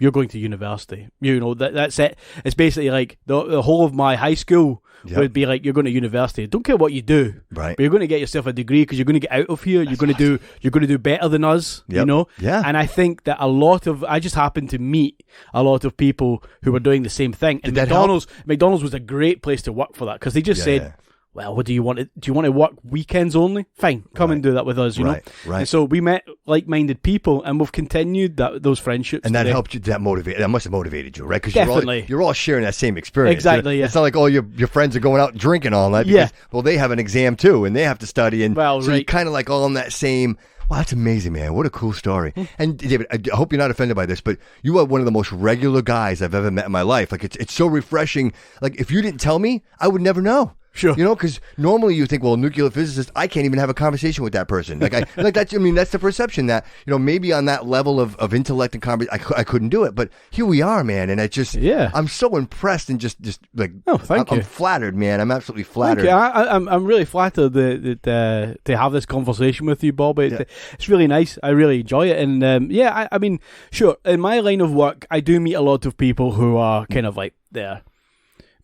you're going to university. That's it. It's basically like the whole of my high school would be like, you're going to university. Don't care what you do, right? But you're going to get yourself a degree because you're going to get out of here. You're going to do better than us. Yeah. And I think that I just happened to meet a lot of people who were doing the same thing. And McDonald's was a great place to work for that because they just said, well, what do you want? Do you want to work weekends only? Fine, come and do that with us, you know? Right. And so we met like-minded people, and we've continued those friendships. And that helped you, that must have motivated you, right? Because definitely. You're all sharing that same experience. Exactly, It's not like all your friends are going out drinking all night. Because, well, they have an exam too, and they have to study. And so you're kind of like all in that same... Wow, that's amazing, man. What a cool story. And David, I hope you're not offended by this, but you are one of the most regular guys I've ever met in my life. Like, it's so refreshing. Like, if you didn't tell me, I would never know. Sure. Because normally you think, well, a nuclear physicist, I can't even have a conversation with that person. That's the perception that, maybe on that level of intellect and conversation, I couldn't do it. But here we are, man. And I'm so impressed and just like, thank you. I'm flattered, man. I'm absolutely flattered. I'm really flattered to have this conversation with you, Bob. It's really nice. I really enjoy it. And I mean, sure, in my line of work, I do meet a lot of people who are kind of like there.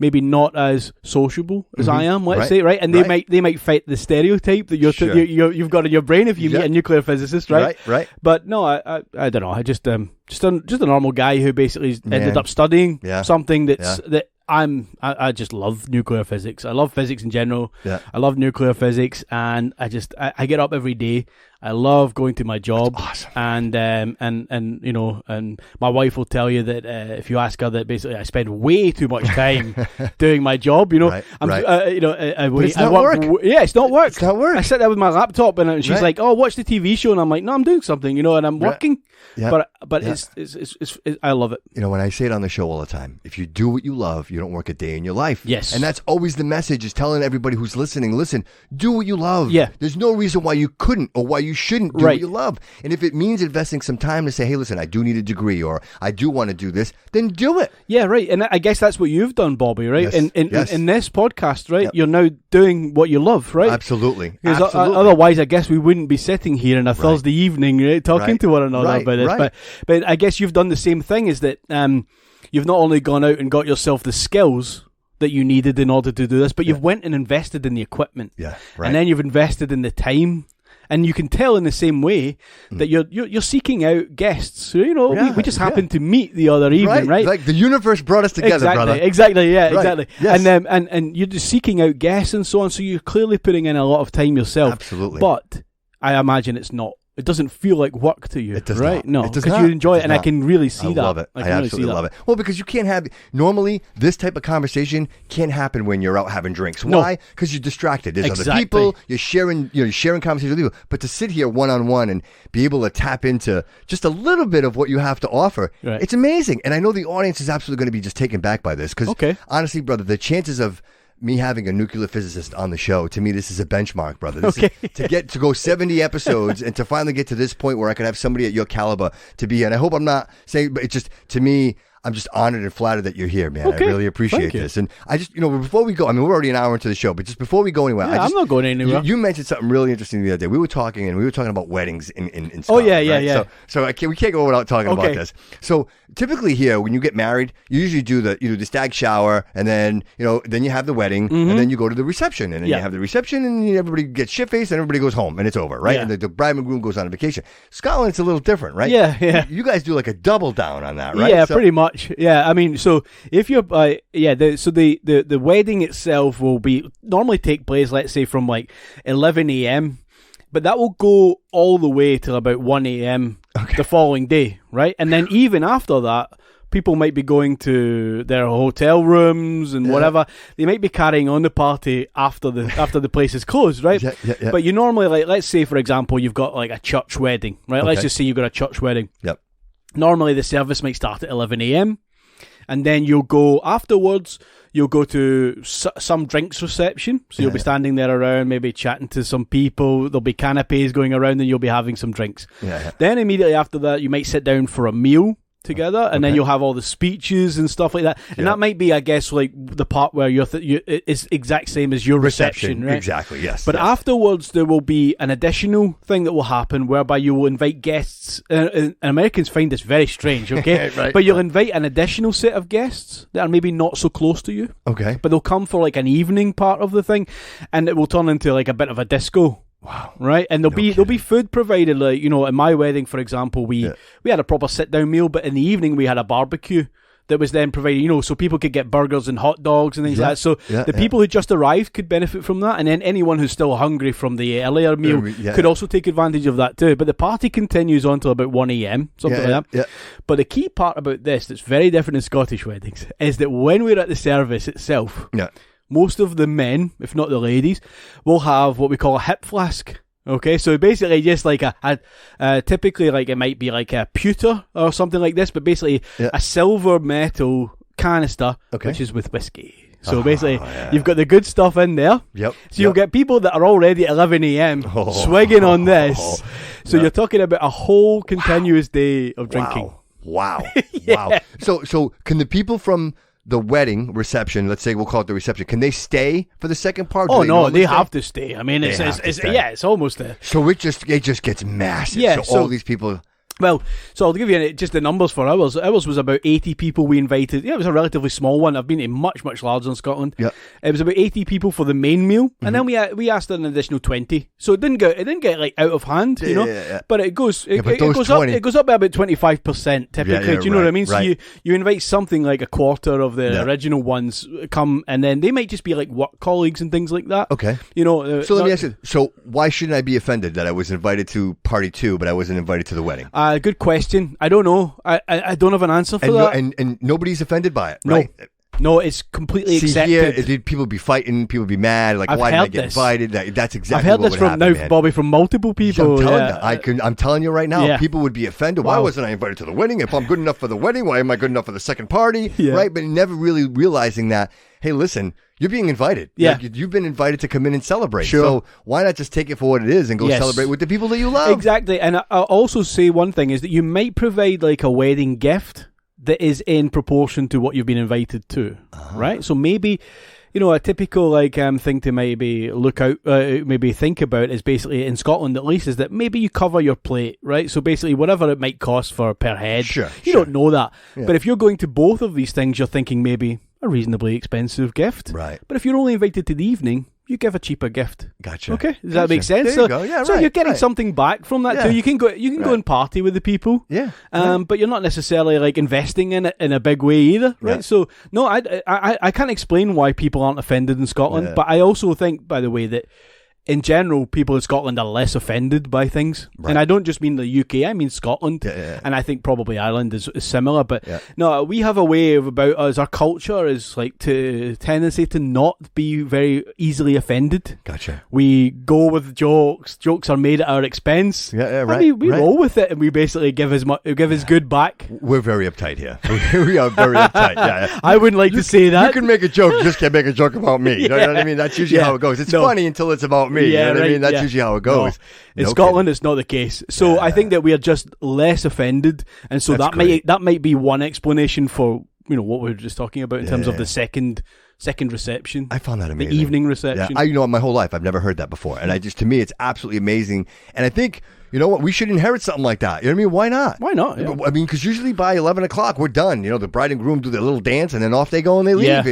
Maybe not as sociable as I am, let's say, right? And they might fit the stereotype that you've got in your brain if you meet a nuclear physicist, right? Right. But no, I don't know. I just a normal guy who basically ended up studying something that I just love nuclear physics. I love physics in general. Yeah. I love nuclear physics, and I get up every day. I love going to my job. That's awesome. And my wife will tell you that if you ask her, that basically I spend way too much time doing my job. But it's not work. It's not work. It's not work. I sit there with my laptop, and she's like, "Oh, watch the TV show," and I'm like, "No, I'm doing something," and I'm working. Yeah. But it's I love it. When I say it on the show all the time, if you do what you love, you don't work a day in your life. Yes. And that's always the message, is telling everybody who's listening, listen, do what you love. Yeah. There's no reason why you couldn't or why you shouldn't do what you love. And if it means investing some time to say, hey, listen, I do need a degree, or I do want to do this, then do it. Yeah, right. And I guess that's what you've done, Bobby, right? Yes. In this podcast, right? Yep. You're now doing what you love, right? Absolutely. Because otherwise, I guess we wouldn't be sitting here on a Thursday evening, right, talking to one another about this. But I guess you've done the same thing, is that you've not only gone out and got yourself the skills that you needed in order to do this, but you've went and invested in the equipment. Yeah, right. And then you've invested in the time. And you can tell in the same way that you're seeking out guests. We just happened to meet the other evening, right? Like the universe brought us together, brother. Exactly, exactly. Yes. And you're just seeking out guests and so on. So you're clearly putting in a lot of time yourself. Absolutely. But I imagine it doesn't feel like work to you. It does right? not. No, because you enjoy it, and I can really see that. I love it. I absolutely love it. Well, because you can't have... Normally, this type of conversation can't happen when you're out having drinks. Why? Because you're distracted. There's other people. You're sharing conversations with people. But to sit here one-on-one and be able to tap into just a little bit of what you have to offer, it's amazing. And I know the audience is absolutely going to be just taken back by this. Because honestly, brother, the chances of me having a nuclear physicist on the show, to me, this is a benchmark, brother. This is, to go 70 episodes and to finally get to this point where I could have somebody at your caliber to be. And I hope I'm not saying, but it's just, to me, I'm just honored and flattered that you're here, man. Okay. I really appreciate this. And I just, before we go, I mean, we're already an hour into the show, but just before we go anywhere, I'm not going anywhere. You mentioned something really interesting the other day. We were talking about weddings in Scotland. Oh, yeah. So we can't go without talking about this. So typically here, when you get married, you usually do the stag shower, and then then you have the wedding, and then you go to the reception, and then you have the reception, and everybody gets shit-faced, and everybody goes home, and it's over, right? Yeah. And the bride and groom goes on a vacation. Scotland, it's a little different, right? Yeah. You guys do like a double down on that, right? Yeah, pretty much. Yeah, I mean, so if you're, the wedding itself will normally take place, let's say, from like 11 a.m., but that will go all the way till about 1 a.m. the following day, right? And then even after that, people might be going to their hotel rooms and whatever. They might be carrying on the party after the place is closed, right? Yeah. But you normally, let's say, for example, you've got like a church wedding, right? Let's just say you've got a church wedding. Yep. Normally, the service might start at 11 a.m. And then you'll go afterwards. You'll go to some drinks reception. So you'll be standing there around, maybe chatting to some people. There'll be canapes going around, and you'll be having some drinks. Yeah. Then immediately after that, you might sit down for a meal together, and then you'll have all the speeches and stuff like that. And that might be, I guess, like the part where it's exact same as your reception, right? Exactly, yes. But afterwards, there will be an additional thing that will happen whereby you will invite guests. And Americans find this very strange, okay? Right. But you'll invite an additional set of guests that are maybe not so close to you. Okay. But they'll come for like an evening part of the thing, and it will turn into like a bit of a disco. Wow. Right, and there'll be food provided. Like, in my wedding, for example, we had a proper sit down meal, but in the evening we had a barbecue that was then provided, so people could get burgers and hot dogs and things like that. So the people who just arrived could benefit from that, and then anyone who's still hungry from the earlier meal could also take advantage of that too. But the party continues on till about 1 a.m, something like that. Yeah. But the key part about this that's very different in Scottish weddings is that when we're at the service itself, most of the men, if not the ladies, will have what we call a hip flask. Okay, so basically just like typically like it might be like a pewter or something like this, but basically a silver metal canister, which is with whiskey. So basically, you've got the good stuff in there. Yep. So you'll get people that are already at 11 a.m. swigging on this. So you're talking about a whole continuous day of drinking. Wow. Wow. So can the people from the wedding reception, let's say we'll call it the reception, can they stay for the second part? Oh no, they have to stay. I mean, it's almost there. So it just gets massive. Yeah, so all these people. Well, so I'll give you just the numbers for ours. Ours was about 80 people we invited. Yeah, it was a relatively small one. I've been to much, much larger in Scotland. Yeah. It was about 80 people for the main meal, and then we asked an additional 20. So it didn't get like out of hand, But it goes up by about 25% typically. Do you know what I mean? So you invite something like a quarter of the original ones come, and then they might just be like work colleagues and things like that. Okay. So let me ask you. So why shouldn't I be offended that I was invited to party 2, but I wasn't invited to the wedding? Good question. I don't know. I don't have an answer for that. And nobody's offended by it, right? No, it's completely accepted. Here, people be fighting, people be mad. Like, why did I get invited? That's exactly I've heard this from Bobby, from multiple people. I'm telling you right now, people would be offended. Wow. Why wasn't I invited to the wedding? If I'm good enough for the wedding, why am I good enough for the second party? Right? But never really realizing that, hey, listen, you're being invited. Yeah. Like, you've been invited to come in and celebrate. Sure. So why not just take it for what it is and go celebrate with the people that you love? Exactly. And I'll also say one thing is that you might provide like a wedding gift that is in proportion to what you've been invited to. Right? So maybe, a typical thing to maybe look out, maybe think about is basically in Scotland at least is that maybe you cover your plate, right? So basically whatever it might cost for per head, you don't know that. Yeah. But if you're going to both of these things, you're thinking maybe a reasonably expensive gift. Right. But if you're only invited to the evening, you give a cheaper gift. Gotcha. Okay, does that make sense? There you go. Yeah, so you're getting something back from that too. You can go and party with the people. Yeah. But you're not necessarily like investing in it in a big way either, right? Yeah. So no, I can't explain why people aren't offended in Scotland, but I also think, by the way, that in general, people in Scotland are less offended by things. Right. And I don't just mean the UK, I mean Scotland. And I think probably Ireland is similar. But no, we have a way about us, our culture is like tendency to not be very easily offended. Gotcha. We go with jokes. Jokes are made at our expense. Yeah, right. We roll with it, and we basically give as good back. We're very uptight here. We are very uptight. Yeah. I wouldn't like to say that. You can make a joke, you just can't make a joke about me. You know what I mean? That's usually how it goes. It's funny until it's about me. me. Yeah, you know what I right, mean? That's yeah. usually how it goes. In No Scotland, kidding. it's not the case. So I think that we are just less offended, and so That's that might be one explanation for what we were just talking about in terms of the second reception. I found that amazing. The evening reception. Yeah, my whole life I've never heard that before, and to me it's absolutely amazing. And I think you know what, we should inherit something like that. You know what I mean? Why not? Why not? Yeah. I mean, because usually by 11 o'clock we're done. The bride and groom do their little dance, and then off they go and they leave. Yeah.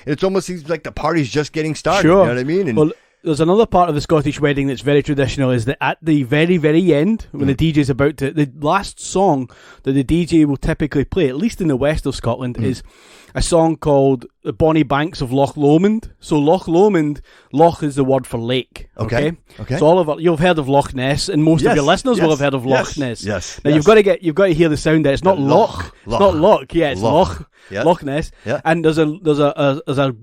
It's almost seems like the party's just getting started. Sure. You know what I mean? And, well, there's another part of the Scottish wedding that's very traditional, is that at the very, very end, when the DJ's about to... The last song that the DJ will typically play, at least in the west of Scotland, is a song called The Bonny Banks of Loch Lomond. So Loch Lomond, Loch is the word for lake. Okay. So you've heard of Loch Ness, and most of your listeners will have heard of Loch Ness. Yes. Now you've got to hear the sound there. It's not Loch. It's not Loch. Yeah, it's Loch. Yeah. Loch Ness. Yeah. And there's a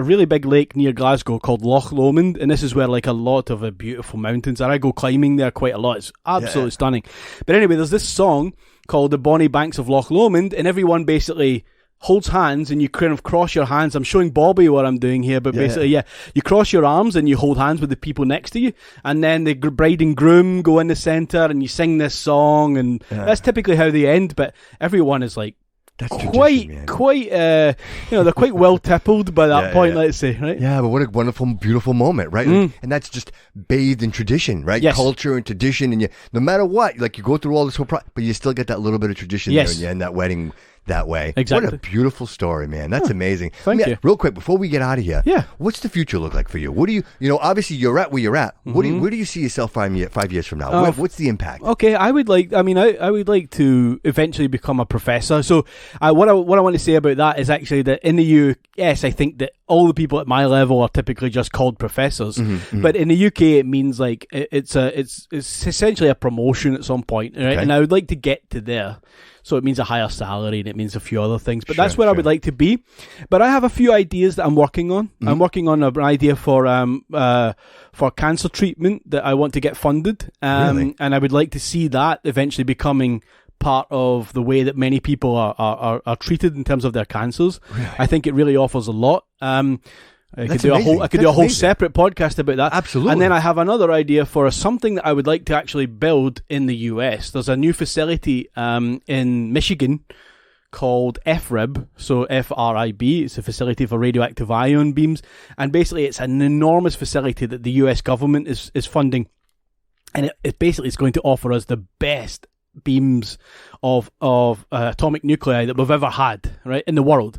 really big lake near Glasgow called Loch Lomond, and this is where like a lot of the beautiful mountains are. I go climbing there quite a lot. It's absolutely stunning. But anyway, there's this song called The Bonny Banks of Loch Lomond, and everyone basically holds hands, and you kind of cross your hands. I'm showing Bobby what I'm doing here, but basically, you cross your arms and you hold hands with the people next to you, and then the bride and groom go in the centre, and you sing this song, and that's typically how they end. But everyone is like, that's quite, they're quite well tippled by that point, let's say, right? Yeah, but what a wonderful, beautiful moment, right? And that's just bathed in tradition, right? Yes. Culture and tradition, and no matter what, like you go through all this whole but you still get that little bit of tradition there, and you end that wedding that way. Exactly. What a beautiful story, man. That's amazing. Thank you. Real quick, before we get out of here, Yeah. what's the future look like for you? What do you obviously you're at where you're at. Where do you see yourself 5 years from now? What's the impact? Okay, I would like to eventually become a professor. So what I want to say about that is actually that in the US, I think that all the people at my level are typically just called professors. But in the UK, it means like it's essentially a promotion at some point, right? Okay. And I would like to get to there. So it means a higher salary, and it means a few other things. But that's where I would like to be. But I have a few ideas that I'm working on. I'm working on an idea for cancer treatment that I want to get funded. Really? And I would like to see that eventually becoming part of the way that many people are treated in terms of their cancers. Really? I think it really offers a lot. I could That's do a whole amazing. separate podcast about that. Absolutely. And then I have another idea for something that I would like to actually build in the US. There's a new facility in Michigan called FRIB, so FRIB. It's a facility for radioactive ion beams, and basically it's an enormous facility that the US government is funding, and it basically is going to offer us the best beams of atomic nuclei that we've ever had, right, in the world.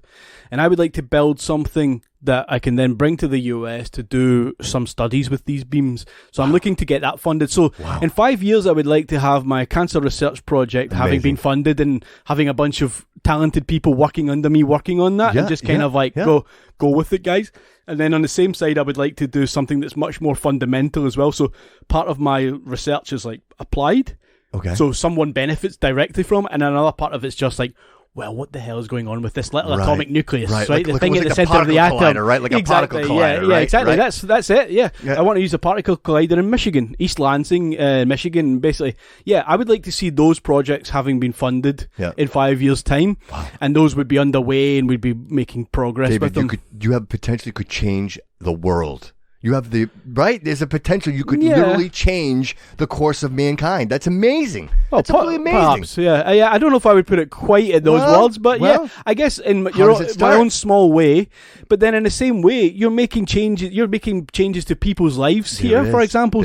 And I would like to build something that I can then bring to the US to do some studies with these beams. So I'm looking to get that funded. So in 5 years, I would like to have my cancer research project having been funded, and having a bunch of talented people working under me working on that, and just kind of like go with it, guys. And then on the same side, I would like to do something that's much more fundamental as well. So part of my research is like applied. Okay. So someone benefits directly from it, and another part of it's just like, well, what the hell is going on with this little atomic nucleus, right? Like, the thing at the like center of the atom. Collider, right? Like exactly, a particle collider, yeah, exactly. Right? That's it, yeah. I want to use a particle collider in Michigan, East Lansing, Michigan, basically. Yeah, I would like to see those projects having been funded in 5 years' time, and those would be underway, and we'd be making progress with them. You have potentially could change the world. You have there's a potential you could literally change the course of mankind. That's amazing. That's really amazing. Perhaps, yeah. I don't know if I would put it quite in those words, but I guess in my own small way. But then in the same way, you're making changes. You're making changes to people's lives here, for example.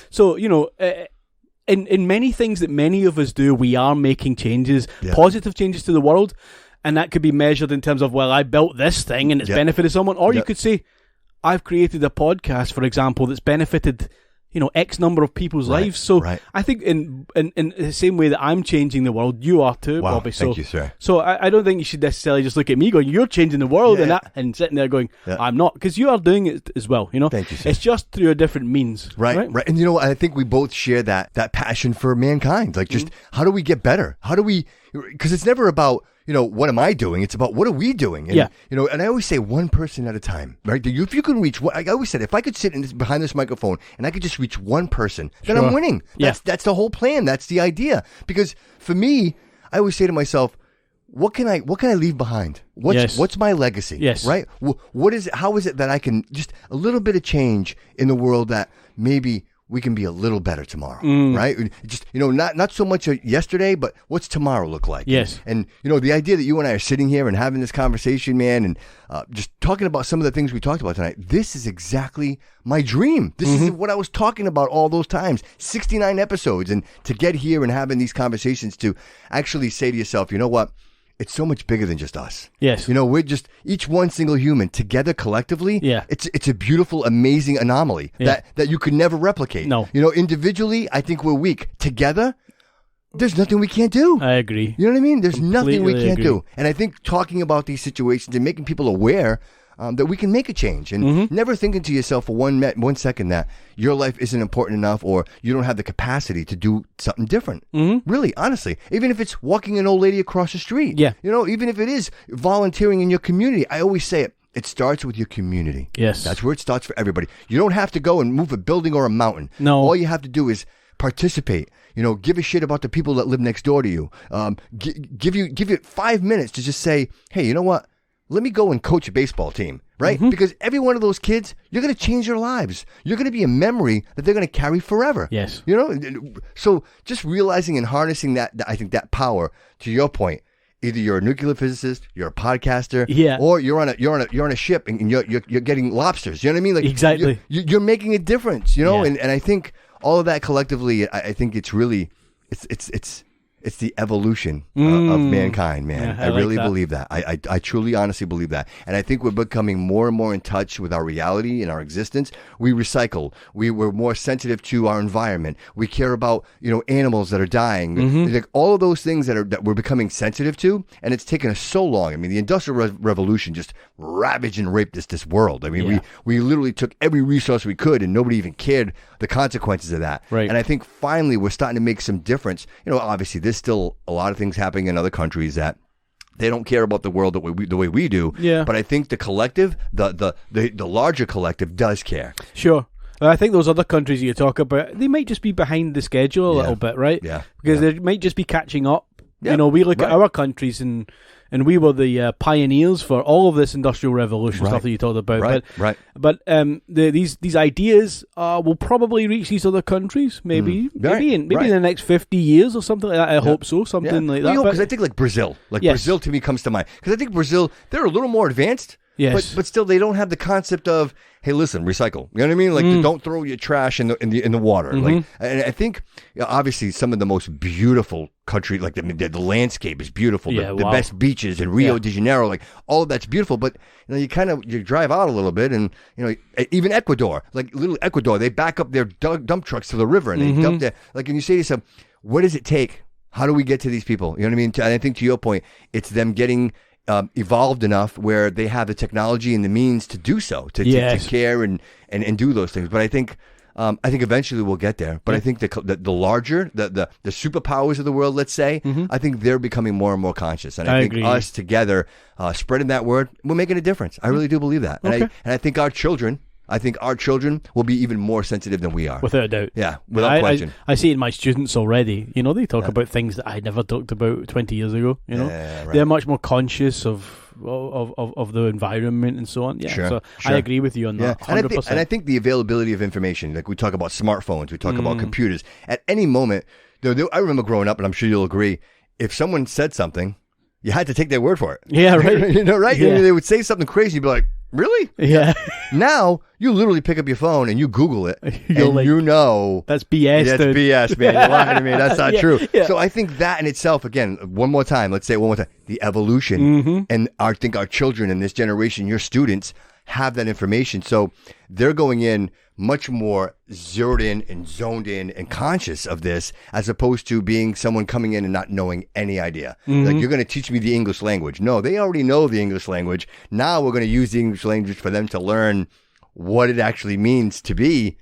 So in many things that many of us do, we are making changes, positive changes to the world, and that could be measured in terms of, well, I built this thing and it's benefited someone, or you could say, I've created a podcast, for example, that's benefited, X number of people's lives. So I think in the same way that I'm changing the world, you are too, Bobby. So, thank you, sir. So I don't think you should necessarily just look at me going, you're changing the world, and sitting there going, I'm not, because you are doing it as well. Thank you, sir. It's just through a different means. Right. And I think we both share that passion for mankind. Like, just how do we get better? How do we? Because it's never about, what am I doing? It's about what are we doing? And, and I always say one person at a time, right? If you can reach, I always said, if I could sit behind this microphone and I could just reach one person, then I'm winning. That's the whole plan. That's the idea. Because for me, I always say to myself, what can I leave behind? What's my legacy? Yes. Right? How is it that I can just a little bit of change in the world that maybe we can be a little better tomorrow, right? Just, not so much yesterday, but what's tomorrow look like? Yes. And, the idea that you and I are sitting here and having this conversation, man, and just talking about some of the things we talked about tonight, this is exactly my dream. This is what I was talking about all those times, 69 episodes. And to get here and having these conversations to actually say to yourself, you know what? It's so much bigger than just us. Yes. We're just each one single human together collectively. Yeah. It's a beautiful, amazing anomaly that you could never replicate. No. Individually, I think we're weak. Together, there's nothing we can't do. I agree. You know what I mean? There's nothing we can't agree. do. And I think talking about these situations and making people aware that we can make a change, and never thinking to yourself for one second that your life isn't important enough or you don't have the capacity to do something different. Really, honestly, even if it's walking an old lady across the street. Yeah. Even if it is volunteering in your community. I always say it. It starts with your community. Yes. That's where it starts for everybody. You don't have to go and move a building or a mountain. No. All you have to do is participate. Give a shit about the people that live next door to you. Give you 5 minutes to just say, hey, you know what? Let me go and coach a baseball team, right? Because every one of those kids, you're going to change their lives. You're going to be a memory that they're going to carry forever. Yes. So just realizing and harnessing that, I think that power, to your point, either you're a nuclear physicist, you're a podcaster, or you're on a ship and you're getting lobsters. You know what I mean? Like exactly. You're making a difference. And I think all of that collectively, I think it's really it's the evolution of mankind, man. Yeah, I really like that. believe that. I truly, honestly believe that. And I think we're becoming more and more in touch with our reality and our existence. We recycle. We're more sensitive to our environment. We care about, animals that are dying. Like all of those things that we're becoming sensitive to. And it's taken us so long. I mean, the Industrial Revolution just ravaged and raped this world. I mean, we literally took every resource we could and nobody even cared the consequences of that. Right. And I think finally we're starting to make some difference. Obviously there's still a lot of things happening in other countries that they don't care about the world the way we do. Yeah. But I think the collective, the larger collective does care. Sure. I think those other countries you talk about, they might just be behind the schedule a little bit, right? Yeah. Because they might just be catching up. Yeah. We look at our countries and we were the pioneers for all of this industrial revolution stuff that you talked about. But these ideas will probably reach these other countries, maybe in the next 50 years or something like that. I hope so, something like that. Because I think like Brazil, Brazil to me comes to mind. Because I think Brazil, they're a little more advanced. Yes. But still, they don't have the concept of, hey, listen, recycle. You know what I mean? Like, don't throw your trash in the water. Like, and I think, obviously, some of the most beautiful country, like the landscape is beautiful. The best beaches in Rio de Janeiro, like all of that's beautiful. But you drive out a little bit, and even Ecuador, like little Ecuador, they back up their dump trucks to the river, and they dump there. Like, and you say to yourself, what does it take? How do we get to these people? You know what I mean? And I think to your point, it's them getting evolved enough where they have the technology and the means to do so, to care and do those things. But I think eventually we'll get there. But I think the larger, the superpowers of the world, let's say, I think they're becoming more and more conscious. And I think agree. us together, spreading that word, we're making a difference. I really do believe that. And I think our children will be even more sensitive than we are. Without a doubt. Yeah, without question. I see it in my students already. They talk about things that I never talked about 20 years ago. They're much more conscious of the environment and so on. Yeah, sure. I agree with you on that. 100%. And I think the availability of information, like we talk about smartphones, we talk about computers. At any moment, I remember growing up, and I'm sure you'll agree, if someone said something, you had to take their word for it. Yeah, right. Right? Yeah. They would say something crazy, you'd be like, really? Yeah. Now you literally pick up your phone and you Google it, You're and like, that's BS. That's dude. BS, man. You're lying to me. That's not true. Yeah. So I think that in itself, again, one more time, let's say it one more time, the evolution, and I think our children in this generation, your students, have that information. So they're going in much more zeroed in and zoned in and conscious of this, as opposed to being someone coming in and not knowing any idea. Like, you're going to teach me the English language. No, they already know the English language. Now we're going to use the English language for them to learn what it actually means to be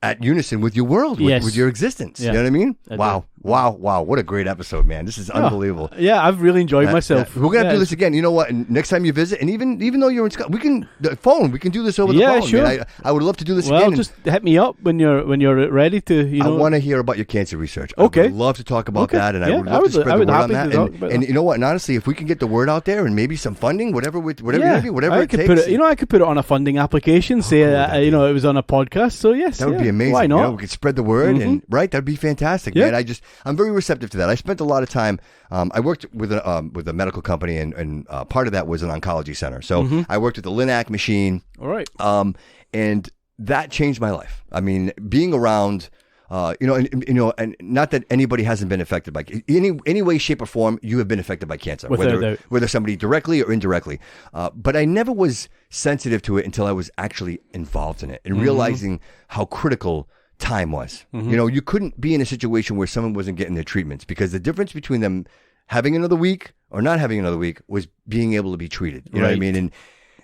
at unison with your world, with your existence. Yeah. You know what I mean? I Wow. What a great episode, man. This is unbelievable. Yeah, I've really enjoyed myself. We're going to do this again. You know what? And next time you visit, and even though you're in Scotland, we can do this over the phone. Sure. Man. I would love to do this well, again. Just hit me up when you're ready to, I want to hear about your cancer research. Okay. I would love to talk about that, and I would love to spread the word on that. And you know what? And honestly, if we can get the word out there and maybe some funding, whatever it takes. I could put it on a funding application, say, it was on a podcast. So yes. That would be amazing. Why not? We could spread the word, and that'd be fantastic, man. I'm very receptive to that. I spent a lot of time. I worked with a medical company, and part of that was an oncology center. So I worked with the Linac machine. All right. And that changed my life. I mean, being around, and not that anybody hasn't been affected by any way, shape, or form. You have been affected by cancer, whether somebody directly or indirectly. But I never was sensitive to it until I was actually involved in it and realizing how critical time was. You couldn't be in a situation where someone wasn't getting their treatments, because the difference between them having another week or not having another week was being able to be treated. You know what I mean?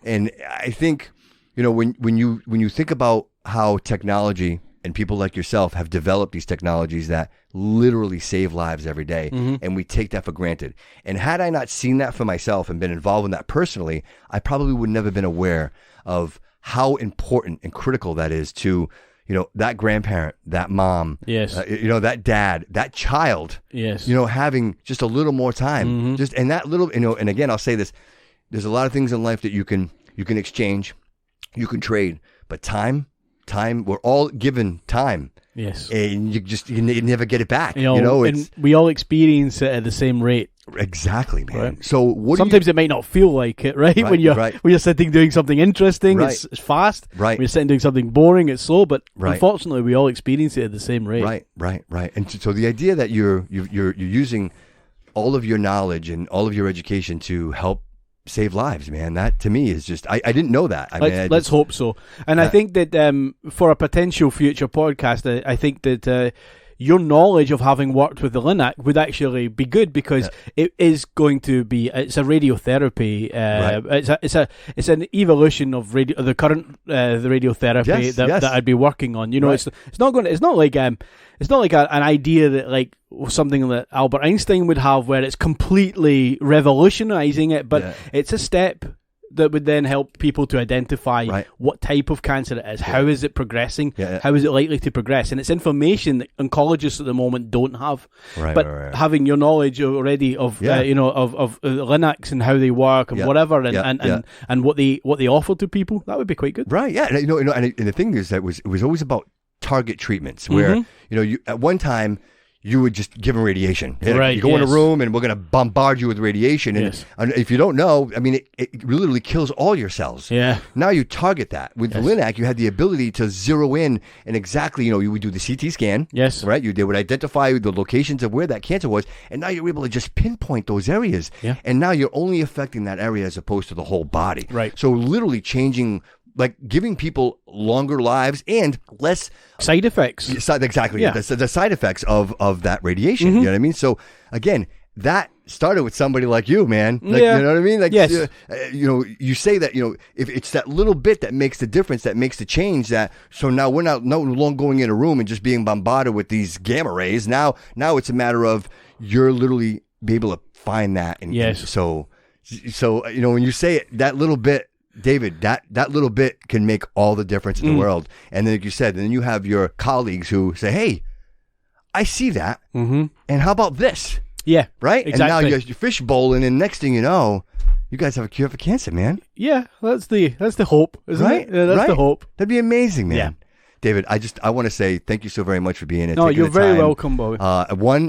And I think, when you think about how technology and people like yourself have developed these technologies that literally save lives every day, and we take that for granted. And had I not seen that for myself and been involved in that personally, I probably would never have been aware of how important and critical that is to that grandparent, that mom, that dad, that child, having just a little more time, and that little, and again, I'll say this, there's a lot of things in life that you can exchange, you can trade, but time, we're all given time. Yes. And you never get it back. And we all experience it at the same rate. Exactly, man. Right. So sometimes it might not feel like it, right? When you're sitting doing something interesting, it's fast. Right. When you're sitting doing something boring, it's slow. But unfortunately, we all experience it at the same rate. Right. And so the idea that you're using all of your knowledge and all of your education to help save lives, man, that to me is just I didn't know that. Let's hope so. And I think that for a potential future podcast, I think that your knowledge of having worked with the Linac would actually be good, because it is going to be, it's a radiotherapy, it's an evolution of the current the radiotherapy that I'd be working on. It's not like an idea that like something that Albert Einstein would have, where it's completely revolutionizing it, but it's a step that would then help people to identify what type of cancer it is, how is it progressing, how is it likely to progress, and it's information that oncologists at the moment don't have. Having your knowledge already of of Linacs and how they work and whatever, and what they offer to people, that would be quite good. Right? Yeah. And the thing is that it was always about target treatments, where you at one time you would just give them radiation. You go in a room and we're going to bombard you with radiation. And if you don't know, I mean, it literally kills all your cells. Yeah. Now you target that. With Linac, you had the ability to zero in and exactly, you would do the CT scan. Yes. Right? They would identify the locations of where that cancer was. And now you're able to just pinpoint those areas. Yeah. And now you're only affecting that area as opposed to the whole body. Right. So literally changing, like giving people longer lives and less side effects. Exactly. Yeah. The side effects of that radiation. You know what I mean? So again, that started with somebody like you, man. You know what I mean? Like, yes. You say that, if it's that little bit that makes the difference, that makes the change, so now we're no longer going in a room and just being bombarded with these gamma rays. Now it's a matter of you're literally be able to find that. And so when you say it, that little bit, David, that little bit can make all the difference in the world. And then, like you said, then you have your colleagues who say, hey, I see that. And how about this? Yeah. Right? Exactly. And now you're fish bowling, and next thing you know, you guys have a cure for cancer, man. Yeah, that's the hope, isn't it? Yeah, that's the hope. That'd be amazing, man. Yeah. David, I want to say thank you so very much for being here. No, you're very welcome, Bobby.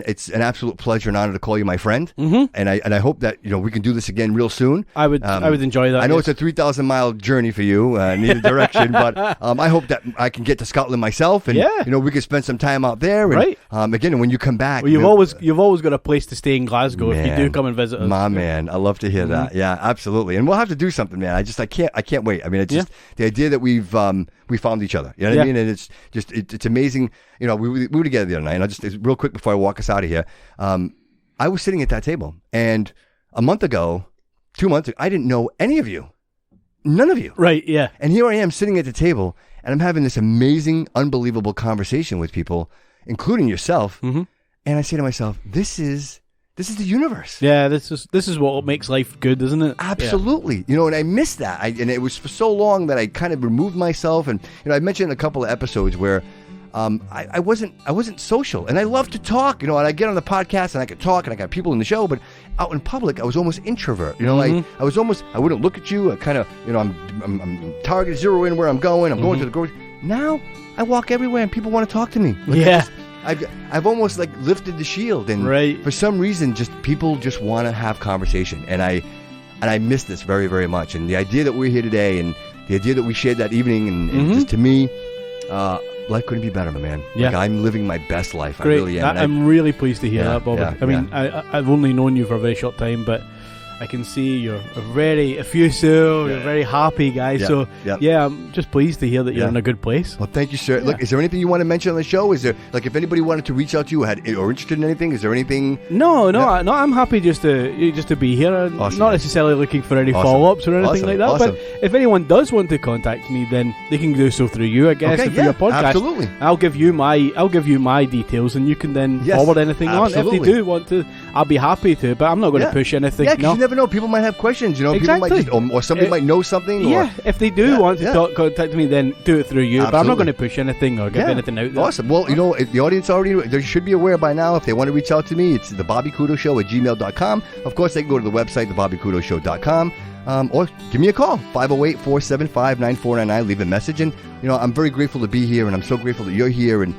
It's an absolute pleasure and honor to call you my friend. And I hope that we can do this again real soon. I would enjoy that. I know it's a 3,000-mile journey for you, neither direction, but I hope that I can get to Scotland myself, and we can spend some time out there. And, right. Again, when you come back, well, you've always got a place to stay in Glasgow, if you do come and visit us. My man, I love to hear that. Yeah, absolutely. And we'll have to do something, man. I can't wait. I mean, it's just the idea that we found each other. You know what I mean? And it's amazing. We were together the other night, and just real quick before I walk us out of here, I was sitting at that table, and a month ago, 2 months ago, I didn't know any of you. None of you. Right, yeah. And here I am sitting at the table, and I'm having this amazing, unbelievable conversation with people, including yourself. Mm-hmm. And I say to myself, this is the universe. Yeah, this is what makes life good, isn't it? Absolutely. You know, and I missed that. And it was for so long that I kind of removed myself. And, you know, I mentioned in a couple of episodes where I wasn't social, and I love to talk, you know, and I get on the podcast and I could talk and I got people in the show, but out in public, I was almost introvert, you know, I was almost, I wouldn't look at you. I kind of, you know, I'm target zero in where I'm going. I'm going to the grocery. Now I walk everywhere and people want to talk to me. Like, I've almost like lifted the shield, and for some reason, just people just want to have conversation, and I miss this very, very much. And the idea that we're here today, and the idea that we shared that evening, and just to me, life couldn't be better, my man. Yeah. Like, I'm living my best life. Great. I really am. I'm really pleased to hear that, Bobby. I mean, I've only known you for a very short time, but I can see you're a very effusive, you're a very happy guy. So, I'm just pleased to hear that you're in a good place. Well, thank you, sir. Look, is there anything you want to mention on the show? Is there, like, if anybody wanted to reach out to you or interested in anything, is there anything? No, I'm happy just to be here. Awesome, not necessarily looking for any follow-ups or anything like that. Awesome. But if anyone does want to contact me, then they can do so through you, I guess, through your podcast. Absolutely. I'll give you my details, and you can then forward anything on. If they do want to, I'll be happy to. But I'm not going to push anything. Yeah, because you never know. People might have questions. You know, people might just, or somebody might know something. Or, if they do want to contact me, then do it through you. Absolutely. But I'm not going to push anything or give anything out there. Awesome. Well, you know, the audience already, they should be aware by now. If they want to reach out to me, it's thebobbycudoshow@gmail.com. Of course, they can go to the website, thebobbycudoshow.com. Or give me a call, 508-475-9499. Leave a message. And, you know, I'm very grateful to be here, and I'm so grateful that you're here. And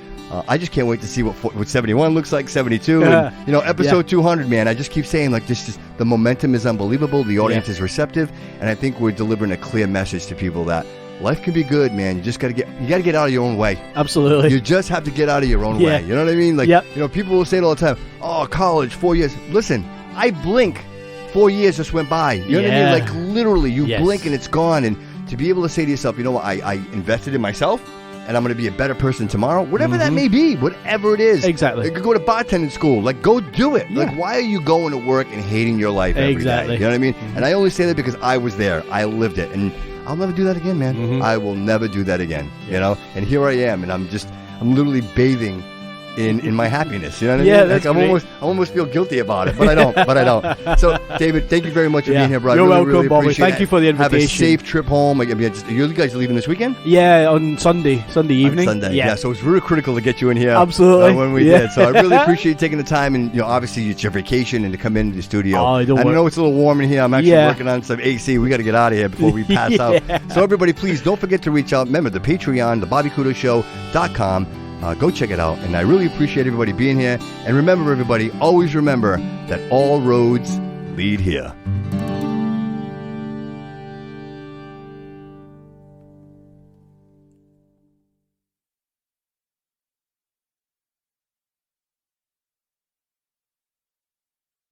I just can't wait to see what 71 looks like, 72. And, you know, episode 200, man. I just keep saying, like, this the momentum is unbelievable. The audience is receptive. And I think we're delivering a clear message to people that life can be good, man. You just got to get out of your own way. Absolutely. You just have to get out of your own way. You know what I mean? Like, you know, people will say it all the time. Oh, college, 4 years. Listen, I blink. 4 years just went by. You know what I mean? Like, literally, you blink and it's gone. And to be able to say to yourself, you know what, I invested in myself, and I'm going to be a better person tomorrow, whatever that may be, whatever it is. Exactly. You could go to bartending school. Like, go do it. Like, why are you going to work and hating your life every day? You know what I mean? And I only say that because I was there. I lived it. And I'll never do that again, man. I will never do that again, you know? And here I am, and I'm literally bathing in my happiness, you know what I mean? That's like, I almost feel guilty about it, but I don't. So, David, thank you very much for being here, bro. You're welcome, really Bobby. Thank you for the invitation. Have a safe trip home. Like, you guys are leaving this weekend? Yeah, on Sunday evening. On Sunday, yeah. So it's really critical to get you in here. Absolutely. When we did. So I really appreciate you taking the time, and, you know, obviously it's your vacation, and to come into the studio. Oh, I know it's a little warm in here. I'm actually working on some AC. We got to get out of here before we pass out. So everybody, please don't forget to reach out. Remember the Patreon, thebobbycudoshow.com. Go check it out. And I really appreciate everybody being here. And remember, everybody, always remember that all roads lead here.